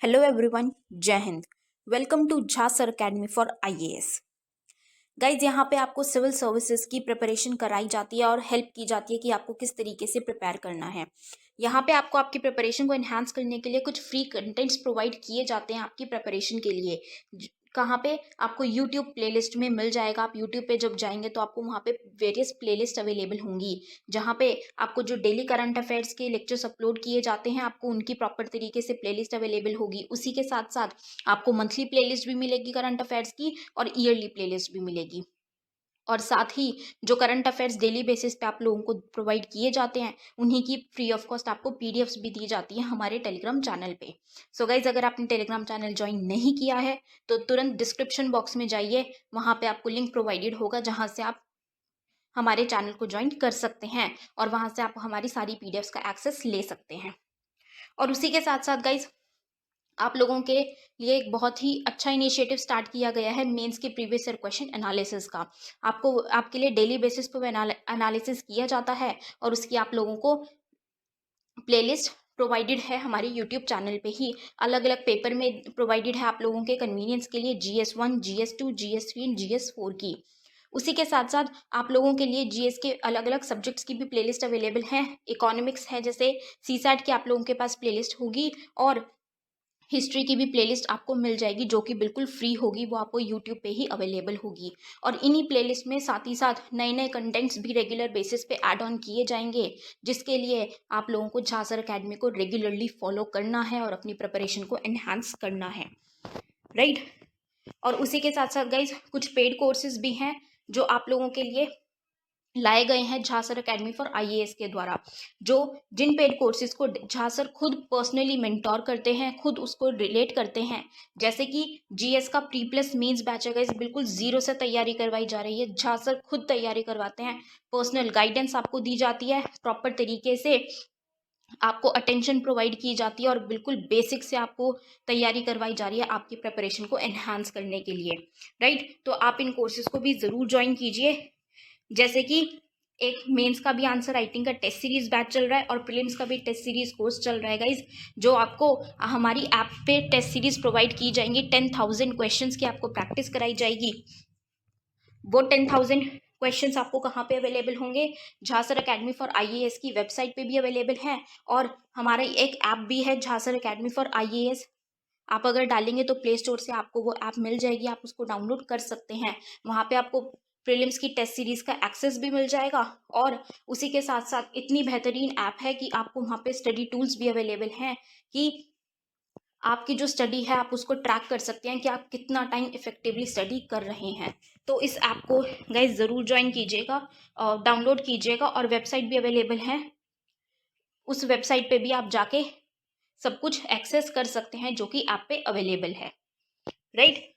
Hello everyone, जय हिंद। Welcome to Jha sir academy for IAS. Guys, यहाँ पे आपको सिविल सर्विसेज की प्रिपरेशन कराई जाती है और हेल्प की जाती है कि आपको किस तरीके से प्रिपेयर करना है। यहाँ पे आपको आपकी प्रिपरेशन को एनहांस करने के लिए कुछ फ्री कंटेंट्स प्रोवाइड किए जाते हैं आपकी प्रिपरेशन के लिए। कहाँ पे आपको यूट्यूब प्लेलिस्ट में मिल जाएगा। आप यूट्यूब पे जब जाएंगे तो आपको वहाँ पे वेरियस प्लेलिस्ट अवेलेबल होंगी, जहाँ पे आपको जो डेली करंट अफेयर्स के लेक्चर्स अपलोड किए जाते हैं आपको उनकी प्रॉपर तरीके से प्लेलिस्ट अवेलेबल होगी। उसी के साथ साथ आपको मंथली प्लेलिस्ट भी मिलेगी करंट अफेयर्स की और ईयरली प्लेलिस्ट भी मिलेगी। और साथ ही जो करंट अफेयर्स डेली बेसिस पे आप लोगों को प्रोवाइड किए जाते हैं उन्हीं की फ्री ऑफ कॉस्ट आपको पीडीएफ्स भी दी जाती है हमारे टेलीग्राम चैनल पे। सो गाइज, अगर आपने टेलीग्राम चैनल ज्वाइन नहीं किया है तो तुरंत डिस्क्रिप्शन बॉक्स में जाइए, वहाँ पे आपको लिंक प्रोवाइडेड होगा जहाँ से आप हमारे चैनल को ज्वाइन कर सकते हैं और वहाँ से आप हमारी सारी पीडीएफ्स का एक्सेस ले सकते हैं। और उसी के साथ साथ गाइज, आप लोगों के लिए एक बहुत ही अच्छा इनिशिएटिव स्टार्ट किया गया है मेंस के प्रीवियस ईयर क्वेश्चन एनालिसिस का। आपको आपके लिए डेली बेसिस पर एनालिसिस किया जाता है और उसकी आप लोगों को प्लेलिस्ट प्रोवाइडेड है हमारे यूट्यूब चैनल पे ही। अलग अलग पेपर में प्रोवाइडेड है आप लोगों के कन्वीनियंस के लिए, GS1, GS2, GS3 and GS4 की। उसी के साथ साथ आप लोगों के लिए जीएस के अलग अलग सब्जेक्ट्स की भी प्लेलिस्ट अवेलेबल है। इकोनॉमिक्स है, जैसे सीसैट की आप लोगों के पास प्लेलिस्ट होगी और हिस्ट्री की भी प्लेलिस्ट आपको मिल जाएगी जो कि बिल्कुल फ्री होगी, वो आपको यूट्यूब पे ही अवेलेबल होगी। और इन्हीं प्लेलिस्ट में साथ ही साथ नए नए कंटेंट्स भी रेगुलर बेसिस पे ऐड ऑन किए जाएंगे, जिसके लिए आप लोगों को झा सर अकेडमी को रेगुलरली फॉलो करना है और अपनी प्रिपरेशन को एनहांस करना है, राइट। और उसी के साथ साथ गाइज, कुछ पेड कोर्सेज भी हैं जो आप लोगों के लिए लाए गए हैं Jha sir academy for IAS के द्वारा, जो जिन पेड कोर्सेज को झा सर खुद पर्सनली मेंटोर करते हैं, खुद उसको रिलेट करते हैं। जैसे कि जीएस का प्री प्लस मेंस बैच है गाइस, बिल्कुल जीरो से तैयारी करवाई जा रही है। झा सर खुद तैयारी करवाते हैं, पर्सनल गाइडेंस आपको दी जाती है, प्रॉपर तरीके से आपको अटेंशन प्रोवाइड की जाती है और बिल्कुल बेसिक से आपको तैयारी करवाई जा रही है आपकी प्रिपरेशन को एनहांस करने के लिए, राइट। तो आप इन कोर्सेज को भी ज़रूर ज्वाइन कीजिए। जैसे कि एक मेंस का भी आंसर राइटिंग का टेस्ट सीरीज बैच चल रहा है और प्रीलिम्स का भी टेस्ट सीरीज कोर्स चल रहा है गाइज, जो आपको हमारी ऐप पे टेस्ट सीरीज प्रोवाइड की जाएंगी। 10,000 क्वेश्चंस की आपको प्रैक्टिस कराई जाएगी। वो 10,000 क्वेश्चंस आपको कहाँ पे अवेलेबल होंगे? Jha sir academy for IAS की वेबसाइट पे भी अवेलेबल है और हमारा एक ऐप भी है Jha sir academy for IAS. आप अगर डालेंगे तो प्ले स्टोर से आपको वो ऐप मिल जाएगी, आप उसको डाउनलोड कर सकते हैं। वहाँ पे आपको प्रीलिम्स की टेस्ट सीरीज का एक्सेस भी मिल जाएगा और उसी के साथ साथ इतनी बेहतरीन ऐप है कि आपको वहाँ पे स्टडी टूल्स भी अवेलेबल हैं कि आपकी जो स्टडी है आप उसको ट्रैक कर सकते हैं कि आप कितना टाइम इफेक्टिवली स्टडी कर रहे हैं। तो इस ऐप को गाइज ज़रूर ज्वाइन कीजिएगा, डाउनलोड कीजिएगा और वेबसाइट भी अवेलेबल है। उस वेबसाइट पे भी आप जाके सब कुछ एक्सेस कर सकते हैं जो कि ऐप पे अवेलेबल है, right.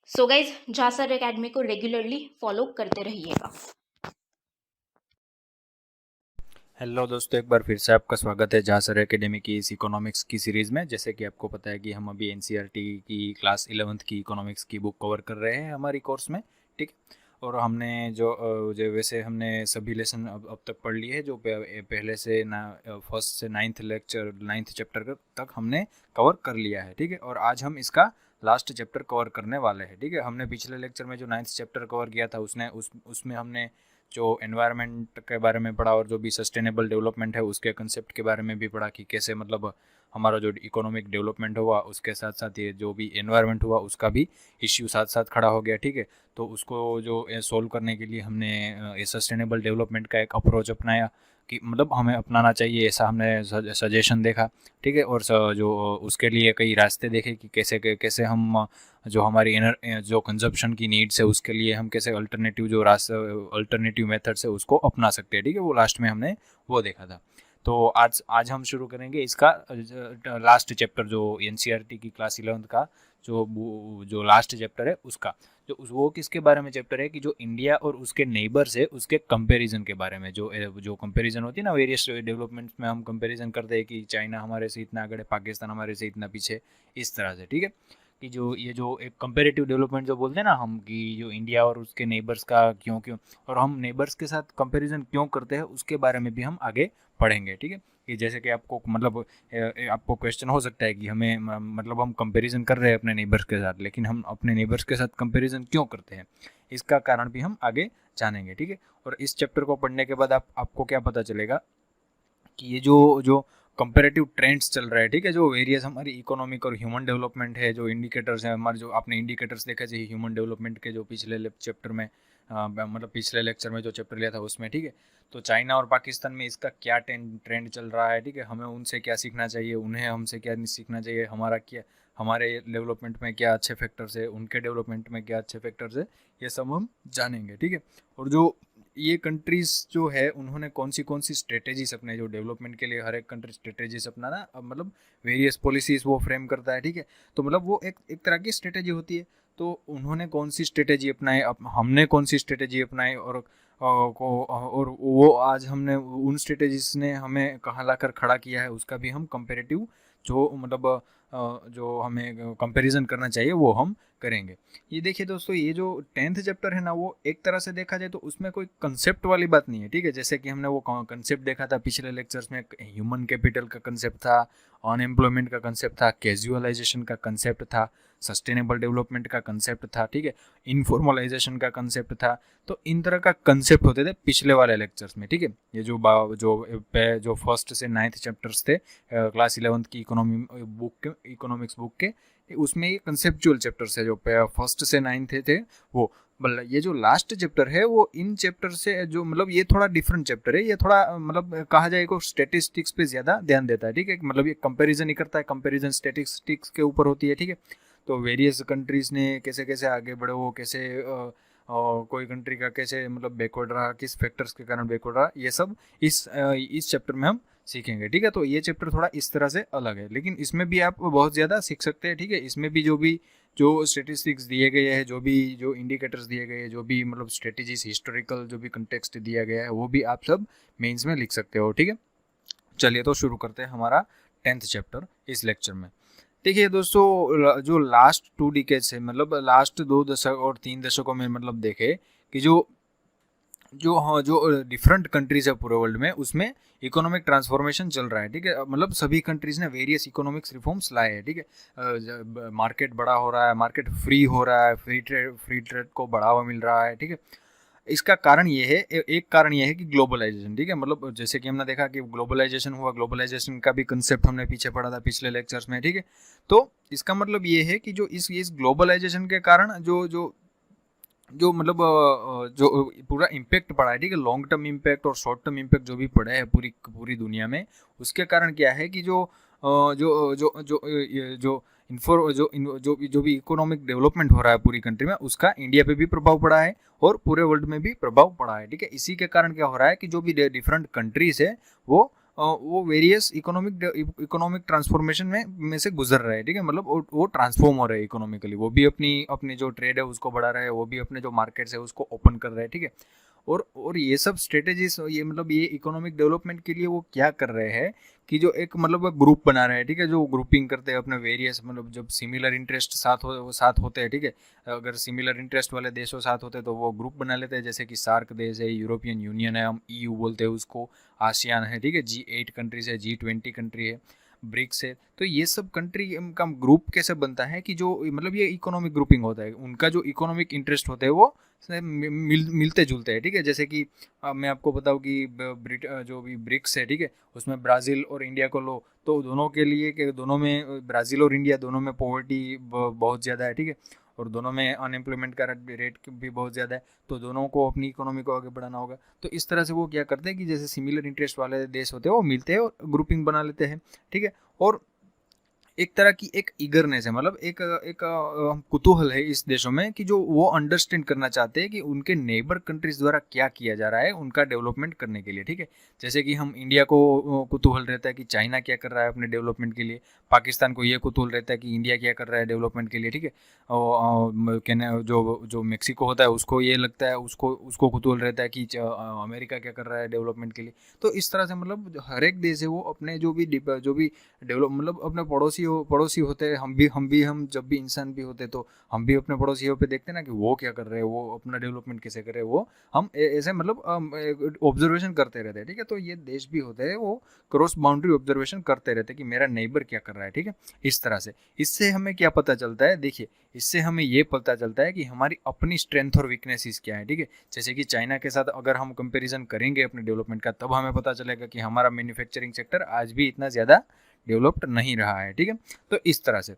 So guys, Jha sir academy को रेगुलरली फॉलो करते रहिएगा। हेलो दोस्तों, एक बार फिर से आपका स्वागत है झा सर एकेडमी की इस इकोनॉमिक्स की सीरीज़ में। जैसे कि आपको पता है कि हम अभी एनसीईआरटी की क्लास 11th की इकोनॉमिक्स की बुक कवर कर रहे हैं हमारी कोर्स में, ठीक। और हमने जो वैसे हमने सभी लेसन अब तक पढ़ लिए है, जो पहले से फर्स्ट से 9th चैप्टर तक हमने कवर कर लिया है, ठीक है। और आज हम इसका लास्ट चैप्टर कवर करने वाले हैं, ठीक है। हमने पिछले लेक्चर में जो 9th चैप्टर कवर किया था उसमें हमने जो एनवायरनमेंट के बारे में पढ़ा और जो भी सस्टेनेबल डेवलपमेंट है उसके कंसेप्ट के बारे में भी पढ़ा कि कैसे मतलब हमारा जो इकोनॉमिक डेवलपमेंट हुआ उसके साथ साथ ये जो भी एनवायरनमेंट हुआ उसका भी इश्यू साथ साथ खड़ा हो गया, ठीक है। तो उसको जो सोल्व करने के लिए हमने ये सस्टेनेबल डेवलपमेंट का एक अप्रोच अपनाया कि मतलब हमें अपनाना चाहिए, ऐसा हमने सजेशन देखा, ठीक है। और जो उसके लिए कई रास्ते देखे कि कैसे हम जो हमारी जो कंजप्शन की नीड्स है उसके लिए हम कैसे अल्टरनेटिव मेथड्स है उसको अपना सकते हैं, ठीक है। वो लास्ट में हमने वो देखा था। तो आज हम शुरू करेंगे इसका लास्ट चैप्टर, जो एनसीईआरटी की क्लास 11th का जो लास्ट चैप्टर है उसका। वो किसके बारे में चैप्टर है कि जो इंडिया और उसके नेबर्स है उसके कंपैरिजन के बारे में। जो कंपैरिजन होती है ना, वेरियस डेवलपमेंट्स में हम कंपैरिजन करते हैं कि चाइना हमारे से इतना आगे है, पाकिस्तान हमारे से इतना पीछे, इस तरह से, ठीक है। कि जो एक कंपेरेटिव डेवलपमेंट जो बोलते हैं ना हम, कि जो इंडिया और उसके नेबर्स का क्यों क्यों और हम नेबर्स के साथ कंपैरिजन क्यों करते हैं उसके बारे में भी हम आगे पढ़ेंगे। ठीक है, कि जैसे कि आपको मतलब आपको क्वेश्चन हो सकता है कि हमें मतलब हम कंपैरिजन कर रहे हैं अपने नेबर्स के साथ, लेकिन हम अपने नेबर्स के साथ कंपैरिजन क्यों करते हैं, इसका कारण भी हम आगे जानेंगे। ठीक है, और इस चैप्टर को पढ़ने के बाद आपको क्या पता चलेगा कि ये जो जो कंपेरेटिव ट्रेंड्स चल रहा है, ठीक है, जो वेरियस हमारी इकोनॉमिक और ह्यूमन डेवलपमेंट है, जो इंडिकेटर्स हैं हमारे, जो आपने इंडिकेटर्स देखा चाहिए ह्यूमन डेवलपमेंट के जो पिछले चैप्टर में मतलब पिछले लेक्चर में जो चैप्टर लिया था उसमें। ठीक है, तो चाइना और पाकिस्तान में इसका क्या ट्रेंड चल रहा है, ठीक है, हमें उनसे क्या सीखना चाहिए, उन्हें हमसे क्या सीखना चाहिए, हमारा क्या, हमारे डेवलपमेंट में क्या अच्छे फैक्टर्स है, उनके डेवलपमेंट में क्या अच्छे फैक्टर्स है, ये सब हम जानेंगे। ठीक है, और जो ये कंट्रीज जो है उन्होंने कौन सी स्ट्रेटेजीज अपने, जो डेवलपमेंट के लिए हर एक कंट्री स्ट्रेटेजीज अपनाना, अब मतलब वेरियस पॉलिसीज वो फ्रेम करता है। ठीक है, तो मतलब वो एक तरह की स्ट्रेटेजी होती है, तो उन्होंने कौन सी स्ट्रेटेजी अपनाई, हमने कौन सी स्ट्रेटेजी अपनाई, और वो आज हमने उन स्ट्रेटेजीज ने हमें कहाँ लाकर खड़ा किया है, उसका भी हम कंपेरेटिव जो मतलब जो हमें कंपैरिजन करना चाहिए वो हम करेंगे। ये देखिए दोस्तों, ये जो 10th चैप्टर है ना, वो एक तरह से देखा जाए तो उसमें कोई कंसेप्ट वाली बात नहीं है। ठीक है, जैसे कि हमने वो कंसेप्ट देखा था पिछले लेक्चर्स में, ह्यूमन कैपिटल का कंसेप्ट था, अनएम्प्लॉयमेंट का कंसेप्ट था, कैजुअलाइजेशन का कंसेप्ट था, सस्टेनेबल डेवलपमेंट का कंसेप्ट था, ठीक है, इनफॉर्मलाइजेशन का कंसेप्ट था। तो इन तरह का कंसेप्ट होते थे पिछले वाले लेक्चर्स में। ठीक है, ये जो फर्स्ट से 9th चैप्टर्स थे क्लास 11th की इकोनॉमिक्स बुक के, उसमें ये कंसेप्चुअल चैप्टर्स है जो फर्स्ट से 9th थे वो। ये जो लास्ट चैप्टर है वो इन चैप्टर से जो मतलब ये थोड़ा डिफरेंट चैप्टर है, ये थोड़ा मतलब कहा जाए को स्टेटिस्टिक्स पे ज़्यादा ध्यान देता है। ठीक है, मतलब ये कंपैरिजन ही करता है, कंपैरिजन स्टेटिस्टिक्स के ऊपर होती है। ठीक है, तो वेरियस कंट्रीज़ ने कैसे कैसे आगे बढ़े, वो कैसे कोई कंट्री का कैसे मतलब बैकवर्ड रहा, किस फैक्टर्स के कारण बैकवर्ड रहा, ये सब इस चैप्टर में हम सीखेंगे। ठीक है, तो ये चैप्टर थोड़ा इस तरह से अलग है, लेकिन इसमें भी आप बहुत ज़्यादा सीख सकते हैं। ठीक है, इसमें भी जो स्टेटिस्टिक्स दिए गए हैं, जो इंडिकेटर्स दिए गए हैं, जो भी मतलब स्ट्रेटेजीज, हिस्टोरिकल जो भी कंटेक्स्ट दिया गया है, वो भी आप सब मेंस में लिख सकते हो। ठीक है, चलिए तो शुरू करते हैं हमारा 10th चैप्टर इस लेक्चर में। देखिए दोस्तों, जो लास्ट 2 डिकेड्स है, मतलब लास्ट 2 दशक और 3 दशकों में मतलब देखे कि जो डिफरेंट कंट्रीज है पूरे वर्ल्ड में, उसमें इकोनॉमिक ट्रांसफॉर्मेशन चल रहा है। ठीक है, मतलब सभी कंट्रीज ने वेरियस इकोनॉमिक्स रिफॉर्म्स लाए हैं। ठीक है, मार्केट बड़ा हो रहा है, मार्केट फ्री हो रहा है, फ्री ट्रेड को बढ़ावा मिल रहा है। ठीक है, इसका कारण ये है, एक कारण ये है कि ग्लोबलाइजेशन। ठीक है, मतलब जैसे कि हमने देखा कि ग्लोबलाइजेशन हुआ, ग्लोबलाइजेशन का भी कंसेप्ट हमने पीछे पढ़ा था पिछले लेक्चर्स में। ठीक है, तो इसका मतलब ये है कि जो इस ग्लोबलाइजेशन के कारण जो मतलब जो पूरा इम्पैक्ट पड़ा है, ठीक है, लॉन्ग टर्म इम्पैक्ट और शॉर्ट टर्म इम्पैक्ट जो भी पड़ा है पूरी दुनिया में, उसके कारण क्या है कि जो भी इकोनॉमिक डेवलपमेंट हो रहा है पूरी कंट्री में, उसका इंडिया पे भी प्रभाव पड़ा है और पूरे वर्ल्ड में भी प्रभाव पड़ा है। ठीक है, इसी के कारण क्या हो रहा है कि जो भी डिफरेंट कंट्रीज है वो वेरियस इकोनॉमिक ट्रांसफॉर्मेशन में से गुजर रहे हैं। ठीक है, मतलब वो ट्रांसफॉर्म हो रहे हैं इकोनॉमिकली, वो भी अपनी जो ट्रेड है उसको बढ़ा रहे हैं, वो भी अपने जो मार्केट्स है उसको ओपन कर रहे हैं। ठीक है, और ये सब स्ट्रेटेजीज, ये मतलब ये इकोनॉमिक डेवलपमेंट के लिए वो क्या कर रहे हैं कि जो एक मतलब ग्रुप बना रहे हैं। ठीक है, जो ग्रुपिंग करते हैं अपने वेरियस, मतलब जब सिमिलर इंटरेस्ट साथ होते हैं। ठीक है, अगर सिमिलर इंटरेस्ट वाले देशों साथ होते हैं तो वो ग्रुप बना लेते हैं, जैसे कि सार्क देश है, यूरोपियन यूनियन है, हम EU बोलते हैं उसको, आसियान है, ठीक है, G8 कंट्रीज है, G20 कंट्री है, ब्रिक्स है। तो ये सब कंट्री का ग्रुप कैसे बनता है कि जो मतलब ये इकोनॉमिक ग्रुपिंग होता है, उनका जो इकोनॉमिक इंटरेस्ट होते हैं वो मिलते जुलते हैं। ठीक है, जैसे कि मैं आपको बताऊं कि जो भी ब्रिक्स है, ठीक है, उसमें ब्राज़ील और इंडिया को लो, तो दोनों के लिए कि दोनों में, ब्राज़ील और इंडिया दोनों में पॉवर्टी बहुत ज़्यादा है। ठीक है, और दोनों में अनएम्प्लॉयमेंट का रेट भी बहुत ज़्यादा है, तो दोनों को अपनी इकोनॉमी को आगे बढ़ाना होगा। तो इस तरह से वो क्या करते हैं कि जैसे सिमिलर इंटरेस्ट वाले देश होते हैं वो मिलते हैं और ग्रुपिंग बना लेते हैं। ठीक है, और एक तरह की एक ईगरनेस है, मतलब एक कुतूहल है इस देशों में कि जो वो अंडरस्टैंड करना चाहते हैं कि उनके नेबर कंट्रीज द्वारा क्या किया जा रहा है उनका डेवलपमेंट करने के लिए। ठीक है, जैसे कि हम इंडिया को कुतूहल रहता है कि चाइना क्या कर रहा है अपने डेवलपमेंट के लिए, पाकिस्तान को ये कुतूहल रहता है कि इंडिया क्या कर रहा है डेवलपमेंट के लिए। ठीक है, और जो मेक्सिको होता है उसको ये लगता है, उसको कुतूहल रहता है कि अमेरिका क्या कर रहा है डेवलपमेंट के लिए। तो इस तरह से मतलब हर एक देश है वो अपने जो भी डेवलप मतलब अपने पड़ोसी पड़ोसी होते हैं, हम जब भी इंसान भी होते तो हम भी अपने पड़ोसियों पे देखते हैं ना कि वो क्या कर रहे हैं, वो अपना डेवलपमेंट कैसे कर रहे हैं, वो हम ऐसे मतलब ऑब्जर्वेशन करते रहते हैं, ठीक है। तो ये देश भी होते हैं, वो क्रॉस बाउंड्री ऑब्जर्वेशन करते रहते हैं कि मेरा नेबर क्या कर रहा है, ठीक है। इस तरह से इससे हमें क्या पता चलता है, देखिए इससे हमें ये पता चलता है कि हमारी अपनी स्ट्रेंथ और वीकनेसेस क्या है, ठीक है। जैसे कि चाइना के साथ अगर हम कंपैरिजन करेंगे अपने डेवलपमेंट का, तब हमें पता चलेगा कि हमारा मैन्युफैक्चरिंग सेक्टर आज भी इतना ज़्यादा डेवलप्ड नहीं रहा है, ठीक है। तो इस तरह से,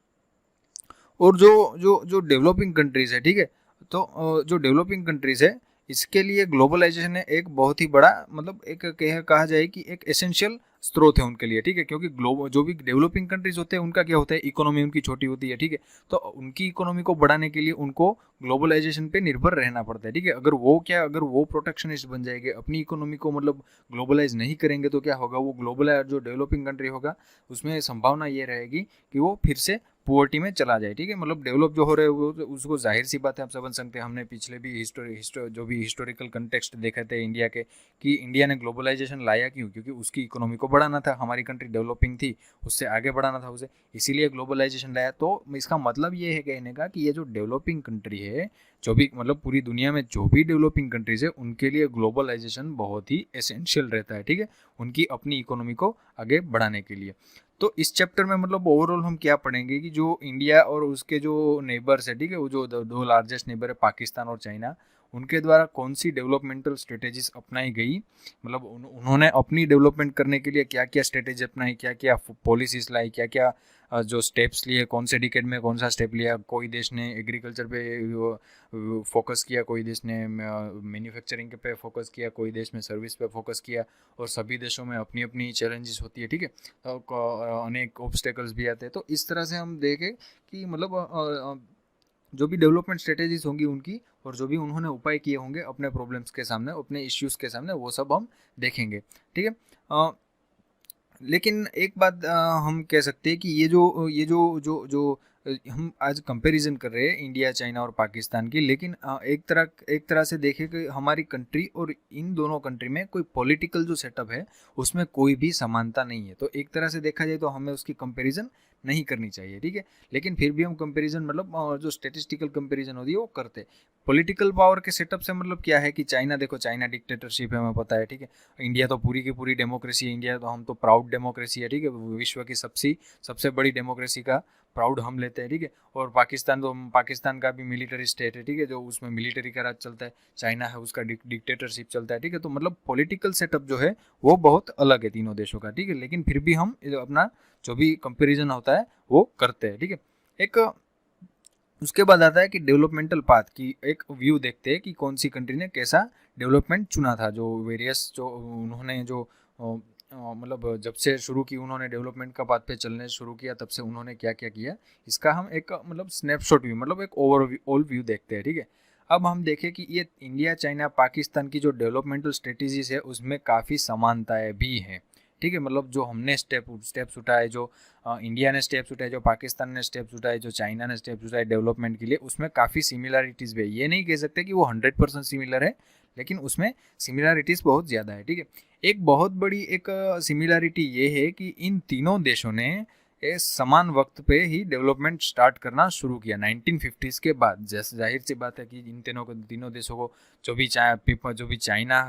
और जो जो जो डेवलपिंग कंट्रीज है, ठीक है, तो जो डेवलपिंग कंट्रीज है, इसके लिए ग्लोबलाइजेशन है एक बहुत ही बड़ा, मतलब एक कहा जाए कि एक एसेंशियल स्रोत है उनके लिए, ठीक है। क्योंकि जो भी डेवलपिंग कंट्रीज होते हैं उनका क्या होता है, इकोनॉमी उनकी छोटी होती है, ठीक है। तो उनकी इकोनॉमी को बढ़ाने के लिए उनको ग्लोबलाइजेशन पे निर्भर रहना पड़ता है, ठीक है। अगर वो प्रोटेक्शनिस्ट बन जाएंगे, अपनी इकोनॉमी को मतलब ग्लोबलाइज नहीं करेंगे, तो क्या होगा, वो ग्लोबल जो डेवलपिंग कंट्री होगा उसमें संभावना ये रहेगी कि वो फिर से पुअर्टी में चला जाए, ठीक है। मतलब डेवलप जो हो रहे हैं वो उसको जाहिर सी बात है आप समझ सकते हैं, हमने पिछले भी जो भी हिस्टोरिकल कंटेक्स्ट देखे थे इंडिया के, कि इंडिया ने ग्लोबलाइजेशन लाया क्यों, क्योंकि उसकी इकोनॉमी को बढ़ाना था, हमारी कंट्री डेवलपिंग थी, उससे आगे बढ़ाना था उसे, इसीलिए ग्लोबलाइजेशन लाया। तो इसका मतलब ये है कहने का कि ये जो डेवलपिंग कंट्री है, जो भी मतलब पूरी दुनिया में जो भी डेवलपिंग कंट्रीज है, उनके लिए ग्लोबलाइजेशन बहुत ही एसेंशियल रहता है, ठीक है, उनकी अपनी इकोनॉमी को आगे बढ़ाने के लिए। तो इस चैप्टर में मतलब ओवरऑल हम क्या पढ़ेंगे कि जो इंडिया और उसके जो नेबर्स है, ठीक है, वो जो दो लार्जेस्ट नेबर है पाकिस्तान और चाइना, उनके द्वारा कौन सी डेवलपमेंटल स्ट्रेटेजीज अपनाई गई, मतलब उन्होंने अपनी डेवलपमेंट करने के लिए क्या क्या स्ट्रेटेजी अपनाई, क्या क्या पॉलिसीज लाई, क्या क्या जो स्टेप्स लिए, कौन से डिकेड में कौन सा स्टेप लिया। कोई देश ने एग्रीकल्चर पे फोकस किया, कोई देश ने मैन्युफैक्चरिंग पे फोकस किया, कोई देश में सर्विस पे फोकस किया, और सभी देशों में अपनी अपनी चैलेंजेस होती है, ठीक है, अनेक ऑब्स्टेकल्स भी आते हैं। तो इस तरह से हम देखें कि मतलब जो भी डेवलपमेंट स्ट्रेटेजीज होंगी उनकी, और जो भी उन्होंने उपाय किए होंगे अपने प्रॉब्लम्स के सामने, अपने इश्यूज़ के सामने, वो सब हम देखेंगे, ठीक है। लेकिन एक बात हम कह सकते हैं कि ये जो हम आज कंपैरिजन कर रहे हैं इंडिया, चाइना और पाकिस्तान की, लेकिन एक तरह से देखें कि हमारी कंट्री और इन दोनों कंट्री में कोई पॉलिटिकल जो सेटअप है उसमें कोई भी समानता नहीं है। तो एक तरह से देखा जाए तो हमें उसकी कंपैरिजन नहीं करनी चाहिए, ठीक है। लेकिन फिर भी हम कंपैरिजन मतलब जो स्टेटिस्टिकल कंपैरिजन होती है वो करते। पॉलिटिकल पावर के सेटअप से मतलब क्या है कि चाइना, देखो चाइना डिक्टेटरशिप है, हमें पता है, ठीक है। इंडिया तो पूरी की पूरी डेमोक्रेसी है, इंडिया तो हम तो प्राउड डेमोक्रेसी है, ठीक है, विश्व की सबसे बड़ी डेमोक्रेसी का प्राउड हम लेते हैं, ठीक है। और पाकिस्तान का भी मिलिट्री स्टेट है, ठीक है, जो उसमें मिलिट्री का राज चलता है। चाइना है, उसका डिक्टेटरशिप चलता है, ठीक है। तो मतलब पॉलिटिकल सेटअप जो है वो बहुत अलग है तीनों देशों का, ठीक है। लेकिन फिर भी हम अपना जो भी कंपेरिजन होता है वो करते हैं, ठीक है। एक उसके बाद आता है कि डेवलपमेंटल पाथ की एक व्यू देखते हैं कि कौन सी कंट्री ने कैसा डेवलपमेंट चुना था, जो वेरियस जो उन्होंने जो मतलब जब से शुरू की उन्होंने डेवलपमेंट का पाथ पे चलने शुरू किया, तब से उन्होंने क्या क्या किया, इसका हम एक मतलब स्नैपशॉट व्यू, मतलब एक ओवरऑल व्यू देखते हैं, ठीक है। अब हम देखें कि ये इंडिया, चाइना, पाकिस्तान की जो डेवलपमेंटल स्ट्रेटेजीज है उसमें काफ़ी समानताएं भी हैं, ठीक है। मतलब जो हमने स्टेप्स उठाए, जो इंडिया ने स्टेप्स उठाए, जो पाकिस्तान ने स्टेप्स उठाए, जो चाइना ने स्टेप्स उठाए डेवलपमेंट के लिए, उसमें काफ़ी सिमिलरिटीज़ भी है। ये नहीं कह सकते कि वो 100% सिमिलर है, लेकिन उसमें सिमिलरिटीज़ बहुत ज़्यादा है, ठीक है। एक बहुत बड़ी एक सिमिलरिटी ये है कि इन तीनों देशों ने समान वक्त पे ही डेवलपमेंट स्टार्ट करना शुरू किया 1950s के बाद। जैसे जाहिर सी बात है कि इन तीनों देशों को जो भी चाइना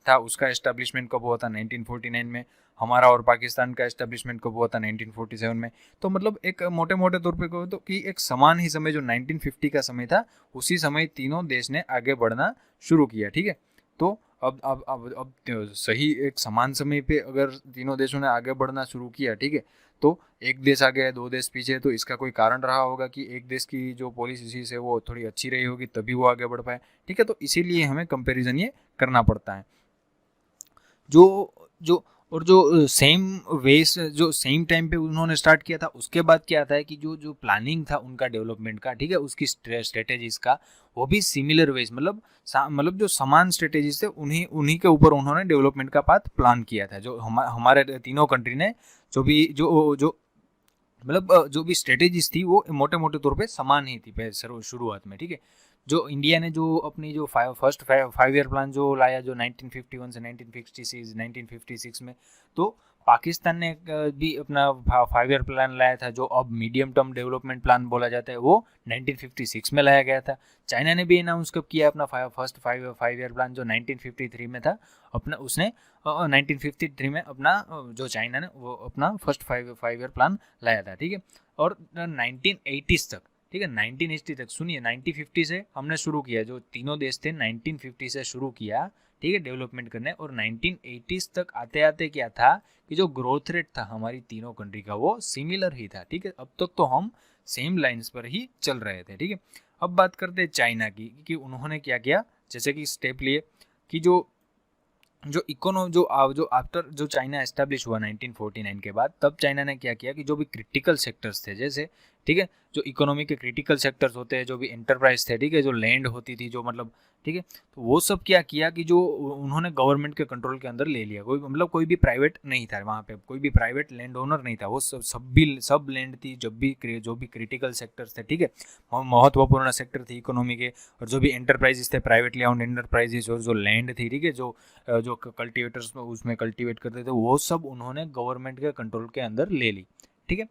था उसका एस्टेब्लिशमेंट कब हुआ था, 1949 में। हमारा और पाकिस्तान का एस्टेब्लिशमेंट कब हुआ था, 1947 में। तो मतलब एक मोटे मोटे तौर पे कहो तो कि एक समान ही समय जो 1950 का समय था, उसी समय तीनों देश ने आगे बढ़ना शुरू किया, ठीक है। तो अब सही एक समान समय पे अगर तीनों देशों ने आगे बढ़ना शुरू किया, ठीक है, तो एक देश आगे है, दो देश पीछे है, तो इसका कोई कारण रहा होगा कि एक देश की जो पॉलिसी है वो थोड़ी अच्छी रही होगी, तभी वो आगे बढ़ पाए, ठीक है। तो इसीलिए हमें कंपैरिजन ये करना पड़ता है। जो सेम टाइम पे उन्होंने स्टार्ट किया था, उसके बाद क्या आता है कि जो प्लानिंग था उनका डेवलपमेंट का, ठीक है, उसकी स्ट्रेटेजीज का, वो भी सिमिलर वेज, मतलब जो समान स्ट्रेटेजीज थे उन्हीं के ऊपर उन्होंने डेवलपमेंट का पाथ प्लान किया था। जो हमारे तीनों कंट्री ने जो भी स्ट्रेटेजीज थी वो मोटे मोटे तौर पे समान ही थी शुरुआत में, ठीक है। जो इंडिया ने जो अपनी जो फर्स्ट 5 ईयर प्लान जो लाया, जो 1951 से 1956 में, तो पाकिस्तान ने भी अपना 5 ईयर प्लान लाया था, जो अब मीडियम टर्म डेवलपमेंट प्लान बोला जाता है, वो 1956 में लाया गया था। चाइना ने भी अनाउंस कब किया अपना फर्स्ट 5 ईयर प्लान, जो 1953 में था। अपना उसने 1953 में अपना जो चाइना ने वो अपना फर्स्ट 5 ईयर प्लान लाया था, ठीक है। और 1980 तक, ठीक है, 1980 तक सुनिए, 1950 से हमने शुरू किया, जो तीनों देश थे 1950 से शुरू किया, ठीक है, डेवलपमेंट करने। और 1980 तक आते आते क्या था कि जो ग्रोथ रेट था हमारी तीनों कंट्री का वो सिमिलर ही था, ठीक है। अब तक तो हम सेम लाइंस पर ही चल रहे थे, ठीक है। अब बात करते हैं चाइना की कि उन्होंने क्या किया, जैसे कि स्टेप लिए कि जो आफ्टर जो चाइना एस्टेब्लिश हुआ 1949 के बाद, तब चाइना ने क्या किया कि जो भी क्रिटिकल सेक्टर्स थे, जैसे, ठीक है, जो इकोनॉमी के क्रिटिकल सेक्टर्स होते हैं, जो भी एंटरप्राइज थे, ठीक है, जो लैंड होती थी, जो मतलब, ठीक है, तो वो सब क्या किया कि जो उन्होंने गवर्नमेंट के कंट्रोल के अंदर ले लिया। कोई भी प्राइवेट नहीं था वहाँ पे, कोई भी प्राइवेट लैंड ओनर नहीं था, वो सब लैंड थी, जो भी क्रिटिकल सेक्टर्स थे, ठीक है, महत्वपूर्ण सेक्टर थे इकोनॉमी के, और जो भी एंटरप्राइजेस थे, प्राइवेटली ओन्ड एंटरप्राइजेस, और जो लैंड थी, ठीक है, जो कल्टिवेटर्स उसमें कल्टिवेट करते थे, वो सब उन्होंने गवर्नमेंट के कंट्रोल के अंदर ले ली, ठीक है।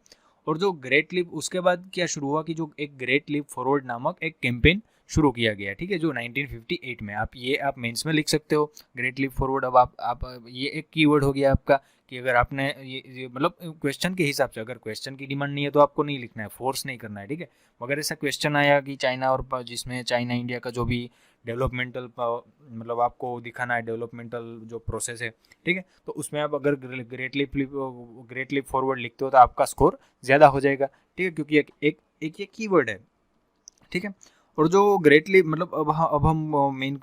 और जो ग्रेट लीप, उसके बाद क्या शुरू हुआ कि जो एक ग्रेट लीप फॉरवर्ड नामक एक कैंपेन शुरू किया गया, ठीक है, जो 1958 में, आप मेंस में लिख सकते हो ग्रेट लीप फॉरवर्ड। अब आप ये एक कीवर्ड हो गया आपका कि अगर आपने ये मतलब क्वेश्चन के हिसाब से, अगर क्वेश्चन की डिमांड नहीं है तो आपको नहीं लिखना है, फोर्स नहीं करना है, ठीक है। मगर ऐसा क्वेश्चन आया कि चाइना और जिसमें चाइना इंडिया का जो भी डेवलपमेंटल मतलब आपको दिखाना है डेवलपमेंटल जो प्रोसेस है, ठीक है, तो उसमें आप अगर ग्रेट लीप फॉरवर्ड लिखते हो तो आपका स्कोर ज़्यादा हो जाएगा, ठीक है, क्योंकि एक ये कीवर्ड है, ठीक है। और जो ग्रेट लीप, मतलब अब हम मेन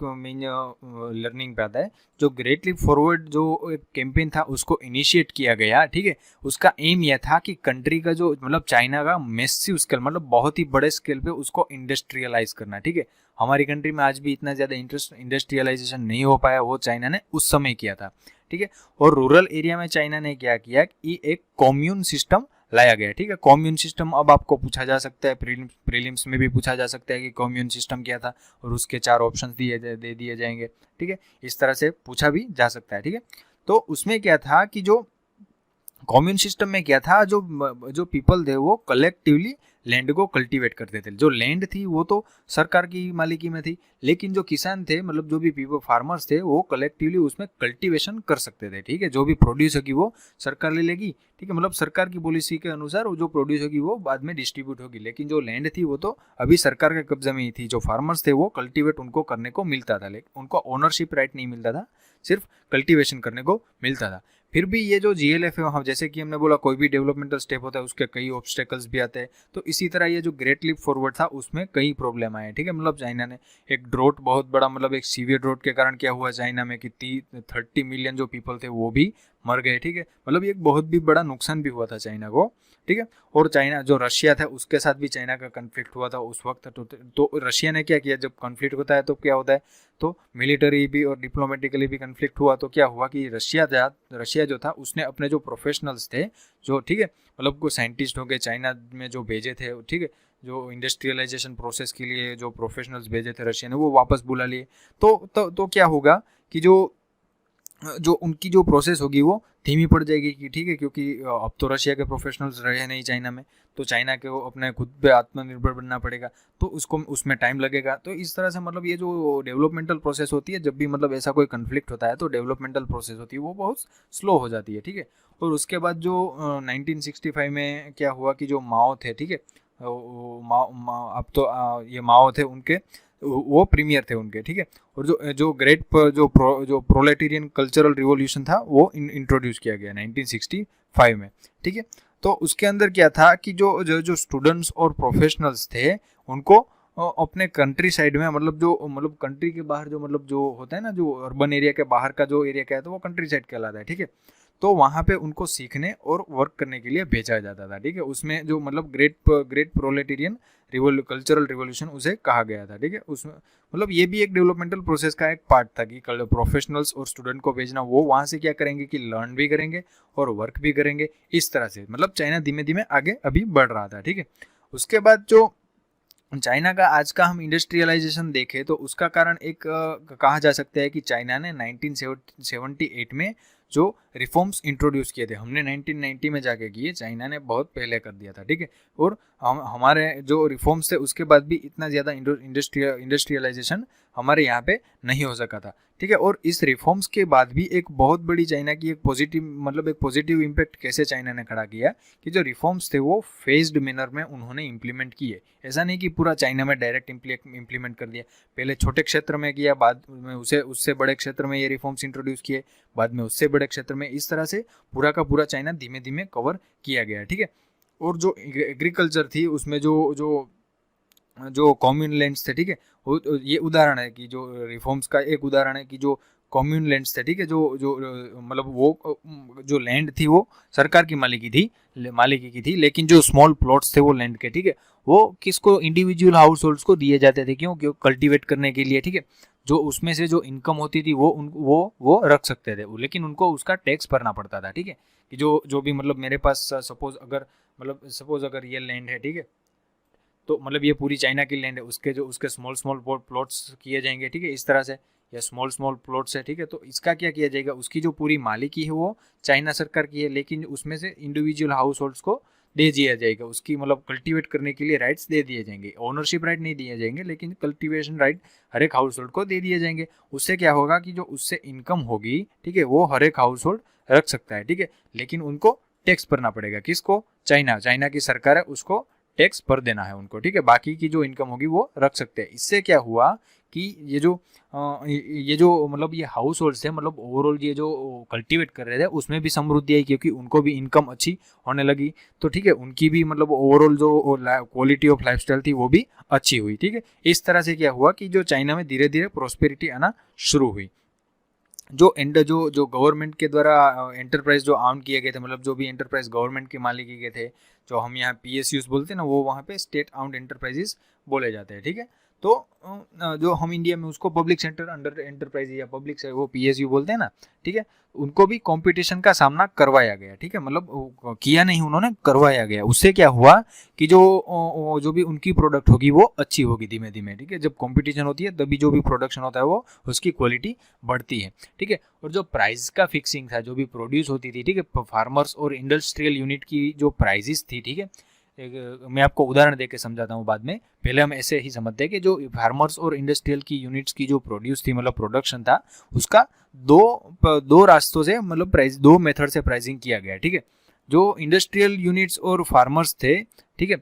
लर्निंग पे आता है। जो ग्रेट लीप फॉरवर्ड जो एक कैंपेन था उसको इनिशिएट किया गया, ठीक है। उसका एम यह था कि कंट्री का जो मतलब चाइना का मैसिव स्केल, मतलब बहुत ही बड़े स्केल पे उसको इंडस्ट्रियलाइज करना, ठीक है। हमारी कंट्री में आज भी इतना ज़्यादा इंडस्ट्रियलाइजेशन नहीं हो पाया, वो चाइना ने उस समय किया था, ठीक है। और रूरल एरिया में चाइना ने क्या किया कि एक कॉम्यून सिस्टम लाया गया, ठीक है। कॉम्यून सिस्टम अब आपको पूछा जा सकता है, प्रीलिम्स में भी पूछा जा सकता है कि कॉम्यून सिस्टम क्या था, और उसके 4 ऑप्शंस दे दिए जाएंगे, ठीक है। इस तरह से पूछा भी जा सकता है, ठीक है। तो उसमें क्या था कि जो कॉम्यून सिस्टम में क्या था, जो पीपल थे वो कलेक्टिवली लैंड को कल्टीवेट करते थे। जो लैंड थी वो तो सरकार की मालिकी में थी, लेकिन जो किसान थे, मतलब जो भी पीपल फार्मर्स थे, वो कलेक्टिवली उसमें कल्टीवेशन कर सकते थे, ठीक है। जो भी प्रोड्यूस होगी वो सरकार ले लेगी, ठीक है, मतलब सरकार की पॉलिसी के अनुसार वो जो प्रोड्यूस होगी वो बाद में डिस्ट्रीब्यूट होगी, लेकिन जो लैंड थी वो तो अभी सरकार के कब्जे में ही थी। जो फार्मर्स थे वो कल्टीवेट उनको करने को मिलता था, लेकिन उनको ओनरशिप राइट नहीं मिलता था, सिर्फ कल्टीवेशन करने को मिलता था। फिर भी ये जो जीएलएफ है, वहाँ जैसे कि हमने बोला कोई भी डेवलपमेंटल स्टेप होता है उसके कई ऑब्स्टेकल्स भी आते हैं, तो इसी तरह ये जो ग्रेट लीप फॉरवर्ड था उसमें कई प्रॉब्लम आए, ठीक है। मतलब चाइना ने एक ड्रोट, बहुत बड़ा, मतलब एक सीवियर ड्रोट के कारण क्या हुआ चाइना में कि 30 मिलियन जो पीपल थे वो भी मर गए, ठीक है। मतलब ये एक बहुत भी बड़ा नुकसान भी हुआ था चाइना को, ठीक है। और चाइना, जो रशिया था उसके साथ भी चाइना का कन्फ्लिक्ट हुआ था उस वक्त, तो रशिया ने क्या किया, जब कन्फ्लिक्ट होता है तो क्या होता है, तो मिलिटरी भी और डिप्लोमेटिकली भी कन्फ्लिक्ट हुआ, तो क्या हुआ कि रशिया जो था उसने अपने जो प्रोफेशनल्स थे, जो, ठीक है, मतलब को साइंटिस्ट हो गए चाइना में जो भेजे थे, ठीक है, जो इंडस्ट्रियलाइजेशन प्रोसेस के लिए जो प्रोफेशनल्स भेजे थे रशिया ने, वो वापस बुला लिए। तो क्या होगा कि जो उनकी जो प्रोसेस होगी वो धीमी पड़ जाएगी, कि ठीक है, क्योंकि अब तो रशिया के प्रोफेशनल्स रहे नहीं चाइना में, तो चाइना के वो अपने खुद पे आत्मनिर्भर बनना पड़ेगा, तो उसमें टाइम लगेगा। तो इस तरह से मतलब ये जो डेवलपमेंटल प्रोसेस होती है, जब भी मतलब ऐसा कोई कन्फ्लिक्ट होता है तो डेवलपमेंटल प्रोसेस होती है वो बहुत स्लो हो जाती है, ठीक है। और उसके बाद जो 1965 में क्या हुआ कि जो माओ थे, ठीक है, अब तो ये माओ थे, उनके वो प्रीमियर थे उनके, ठीक है। और जो जो प्रोलेटेरियन कल्चरल रिवॉल्यूशन था वो इंट्रोड्यूस किया गया 1965 में, ठीक है। तो उसके अंदर क्या था कि जो स्टूडेंट्स और प्रोफेशनल्स थे उनको अपने कंट्री साइड में, मतलब कंट्री के बाहर, जो होता है ना, जो अर्बन एरिया के बाहर का जो एरिया क्या है, तो वो कंट्री साइड कहलाता है, ठीक है। तो वहाँ पे उनको सीखने और वर्क करने के लिए भेजा जाता था, ठीक है। उसमें जो मतलब ग्रेट प्रोलेटेरियन कल्चरल रिवॉल्यूशन उसे कहा गया था, ठीक है। उसमें मतलब ये भी एक डेवलपमेंटल प्रोसेस का एक पार्ट था कि प्रोफेशनल्स और स्टूडेंट को भेजना, वो वहाँ से क्या करेंगे कि लर्न भी करेंगे और वर्क भी करेंगे। इस तरह से मतलब चाइना धीमे धीमे आगे अभी बढ़ रहा था, ठीक है। उसके बाद जो चाइना का आज का हम इंडस्ट्रियलाइजेशन देखें तो उसका कारण एक कहा जा सकता है कि चाइना ने 1978 में जो रिफॉर्म्स इंट्रोड्यूस किए थे हमने 1990 में जाके किए, चाइना ने बहुत पहले कर दिया था, ठीक है। और हमारे जो रिफॉर्म्स थे उसके बाद भी इतना ज़्यादा इंडस्ट्रियलाइजेशन हमारे यहाँ पे नहीं हो सका था, ठीक है। और इस रिफॉर्म्स के बाद भी एक बहुत बड़ी चाइना की एक पॉजिटिव इम्पैक्ट कैसे चाइना ने खड़ा किया कि जो रिफॉर्म्स थे वो फेज्ड मैनर में उन्होंने इम्प्लीमेंट किए। ऐसा नहीं कि पूरा चाइना में डायरेक्ट इम्प्लीमेंट कर दिया, पहले छोटे क्षेत्र में किया, बाद में उससे बड़े क्षेत्र में ये रिफॉर्म्स इंट्रोड्यूस किए, बाद में उससे बड़े क्षेत्र में, इस तरह से पूरा का पूरा चाइना धीमे धीमे कवर किया गया, ठीक है। और जो एग्रीकल्चर थी उसमें जो जो जो कॉम्यून लैंड्स थे, ठीक है, ये उदाहरण है कि जो रिफॉर्म्स का एक उदाहरण है कि जो कॉम्यून लैंड्स थे, ठीक है, जो जो मतलब वो जो लैंड थी वो सरकार की मालिकी की थी, लेकिन जो स्मॉल प्लॉट्स थे वो लैंड के, ठीक है, वो किसको, इंडिविजुअल हाउस होल्ड्स को दिए जाते थे। क्यों? कल्टीवेट करने के लिए, ठीक है। जो उसमें से जो इनकम होती थी वो रख सकते थे, लेकिन उनको उसका टैक्स भरना पड़ता था, ठीक है। कि जो भी मतलब मेरे पास सपोज अगर ये लैंड है, ठीक है, तो मतलब ये पूरी चाइना की लैंड है, उसके स्मॉल प्लॉट्स किए जाएंगे, ठीक है, इस तरह से, या स्मॉल प्लॉट्स है, ठीक है। तो इसका क्या किया जाएगा, उसकी जो पूरी मालिकी है वो चाइना सरकार की है, लेकिन उसमें से इंडिविजुअल हाउस होल्ड्स को दे दिया जाएगा, उसकी मतलब कल्टीवेट करने के लिए राइट्स दे दिए जाएंगे। ओनरशिप राइट नहीं दिए जाएंगे, लेकिन कल्टीवेशन राइट हर एक हाउस होल्ड को दे दिए जाएंगे। उससे क्या होगा कि जो उससे इनकम होगी, ठीक है, वो हर एक हाउस होल्ड रख सकता है, ठीक है, लेकिन उनको टैक्स भरना पड़ेगा। किसको? चाइना की सरकार है, उसको टैक्स भर देना है उनको, ठीक है। बाकी की जो इनकम होगी वो रख सकते हैं। इससे क्या हुआ कि ये जो मतलब ये हाउस होल्ड्स थे, मतलब ओवरऑल ये जो कल्टीवेट कर रहे थे उसमें भी समृद्धि आई, क्योंकि उनको भी इनकम अच्छी होने लगी, तो ठीक है, उनकी भी मतलब ओवरऑल जो क्वालिटी ऑफ लाइफस्टाइल थी वो भी अच्छी हुई, ठीक है। इस तरह से क्या हुआ कि जो चाइना में धीरे धीरे प्रोस्पेरिटी आना शुरू हुई। जो गवर्नमेंट के द्वारा एंटरप्राइज जो आउन किए गए थे, मतलब जो भी एंटरप्राइज गवर्नमेंट के मालिकी के थे, जो हम यहाँ PSUs बोलते हैं ना, वो वहाँ पे स्टेट आउंड एंटरप्राइजेस बोले जाते हैं, ठीक है। तो जो हम इंडिया में उसको पब्लिक सेक्टर अंडर एंटरप्राइज या पब्लिक से वो PSU बोलते हैं ना, ठीक है, उनको भी कंपटीशन का सामना करवाया गया, ठीक है, मतलब किया नहीं, उन्होंने करवाया गया। उससे क्या हुआ कि जो भी उनकी प्रोडक्ट होगी वो अच्छी होगी धीमे धीमे, ठीक है। जब कंपटीशन होती है तभी जो भी प्रोडक्शन होता है वो उसकी क्वालिटी बढ़ती है, ठीक है। और जो प्राइस का फिक्सिंग था, जो भी प्रोड्यूस होती थी, ठीक है, फार्मर्स और इंडस्ट्रियल यूनिट की जो प्राइजेस थी, ठीक है, मैं आपको उदाहरण देके समझाता हूँ बाद में, पहले हम ऐसे ही समझते हैं कि जो फार्मर्स और इंडस्ट्रियल की यूनिट्स की जो प्रोड्यूस थी, मतलब प्रोडक्शन था, उसका दो रास्तों से, मतलब दो मेथड से प्राइसिंग किया गया, ठीक है। जो इंडस्ट्रियल यूनिट्स और फार्मर्स थे, ठीक है,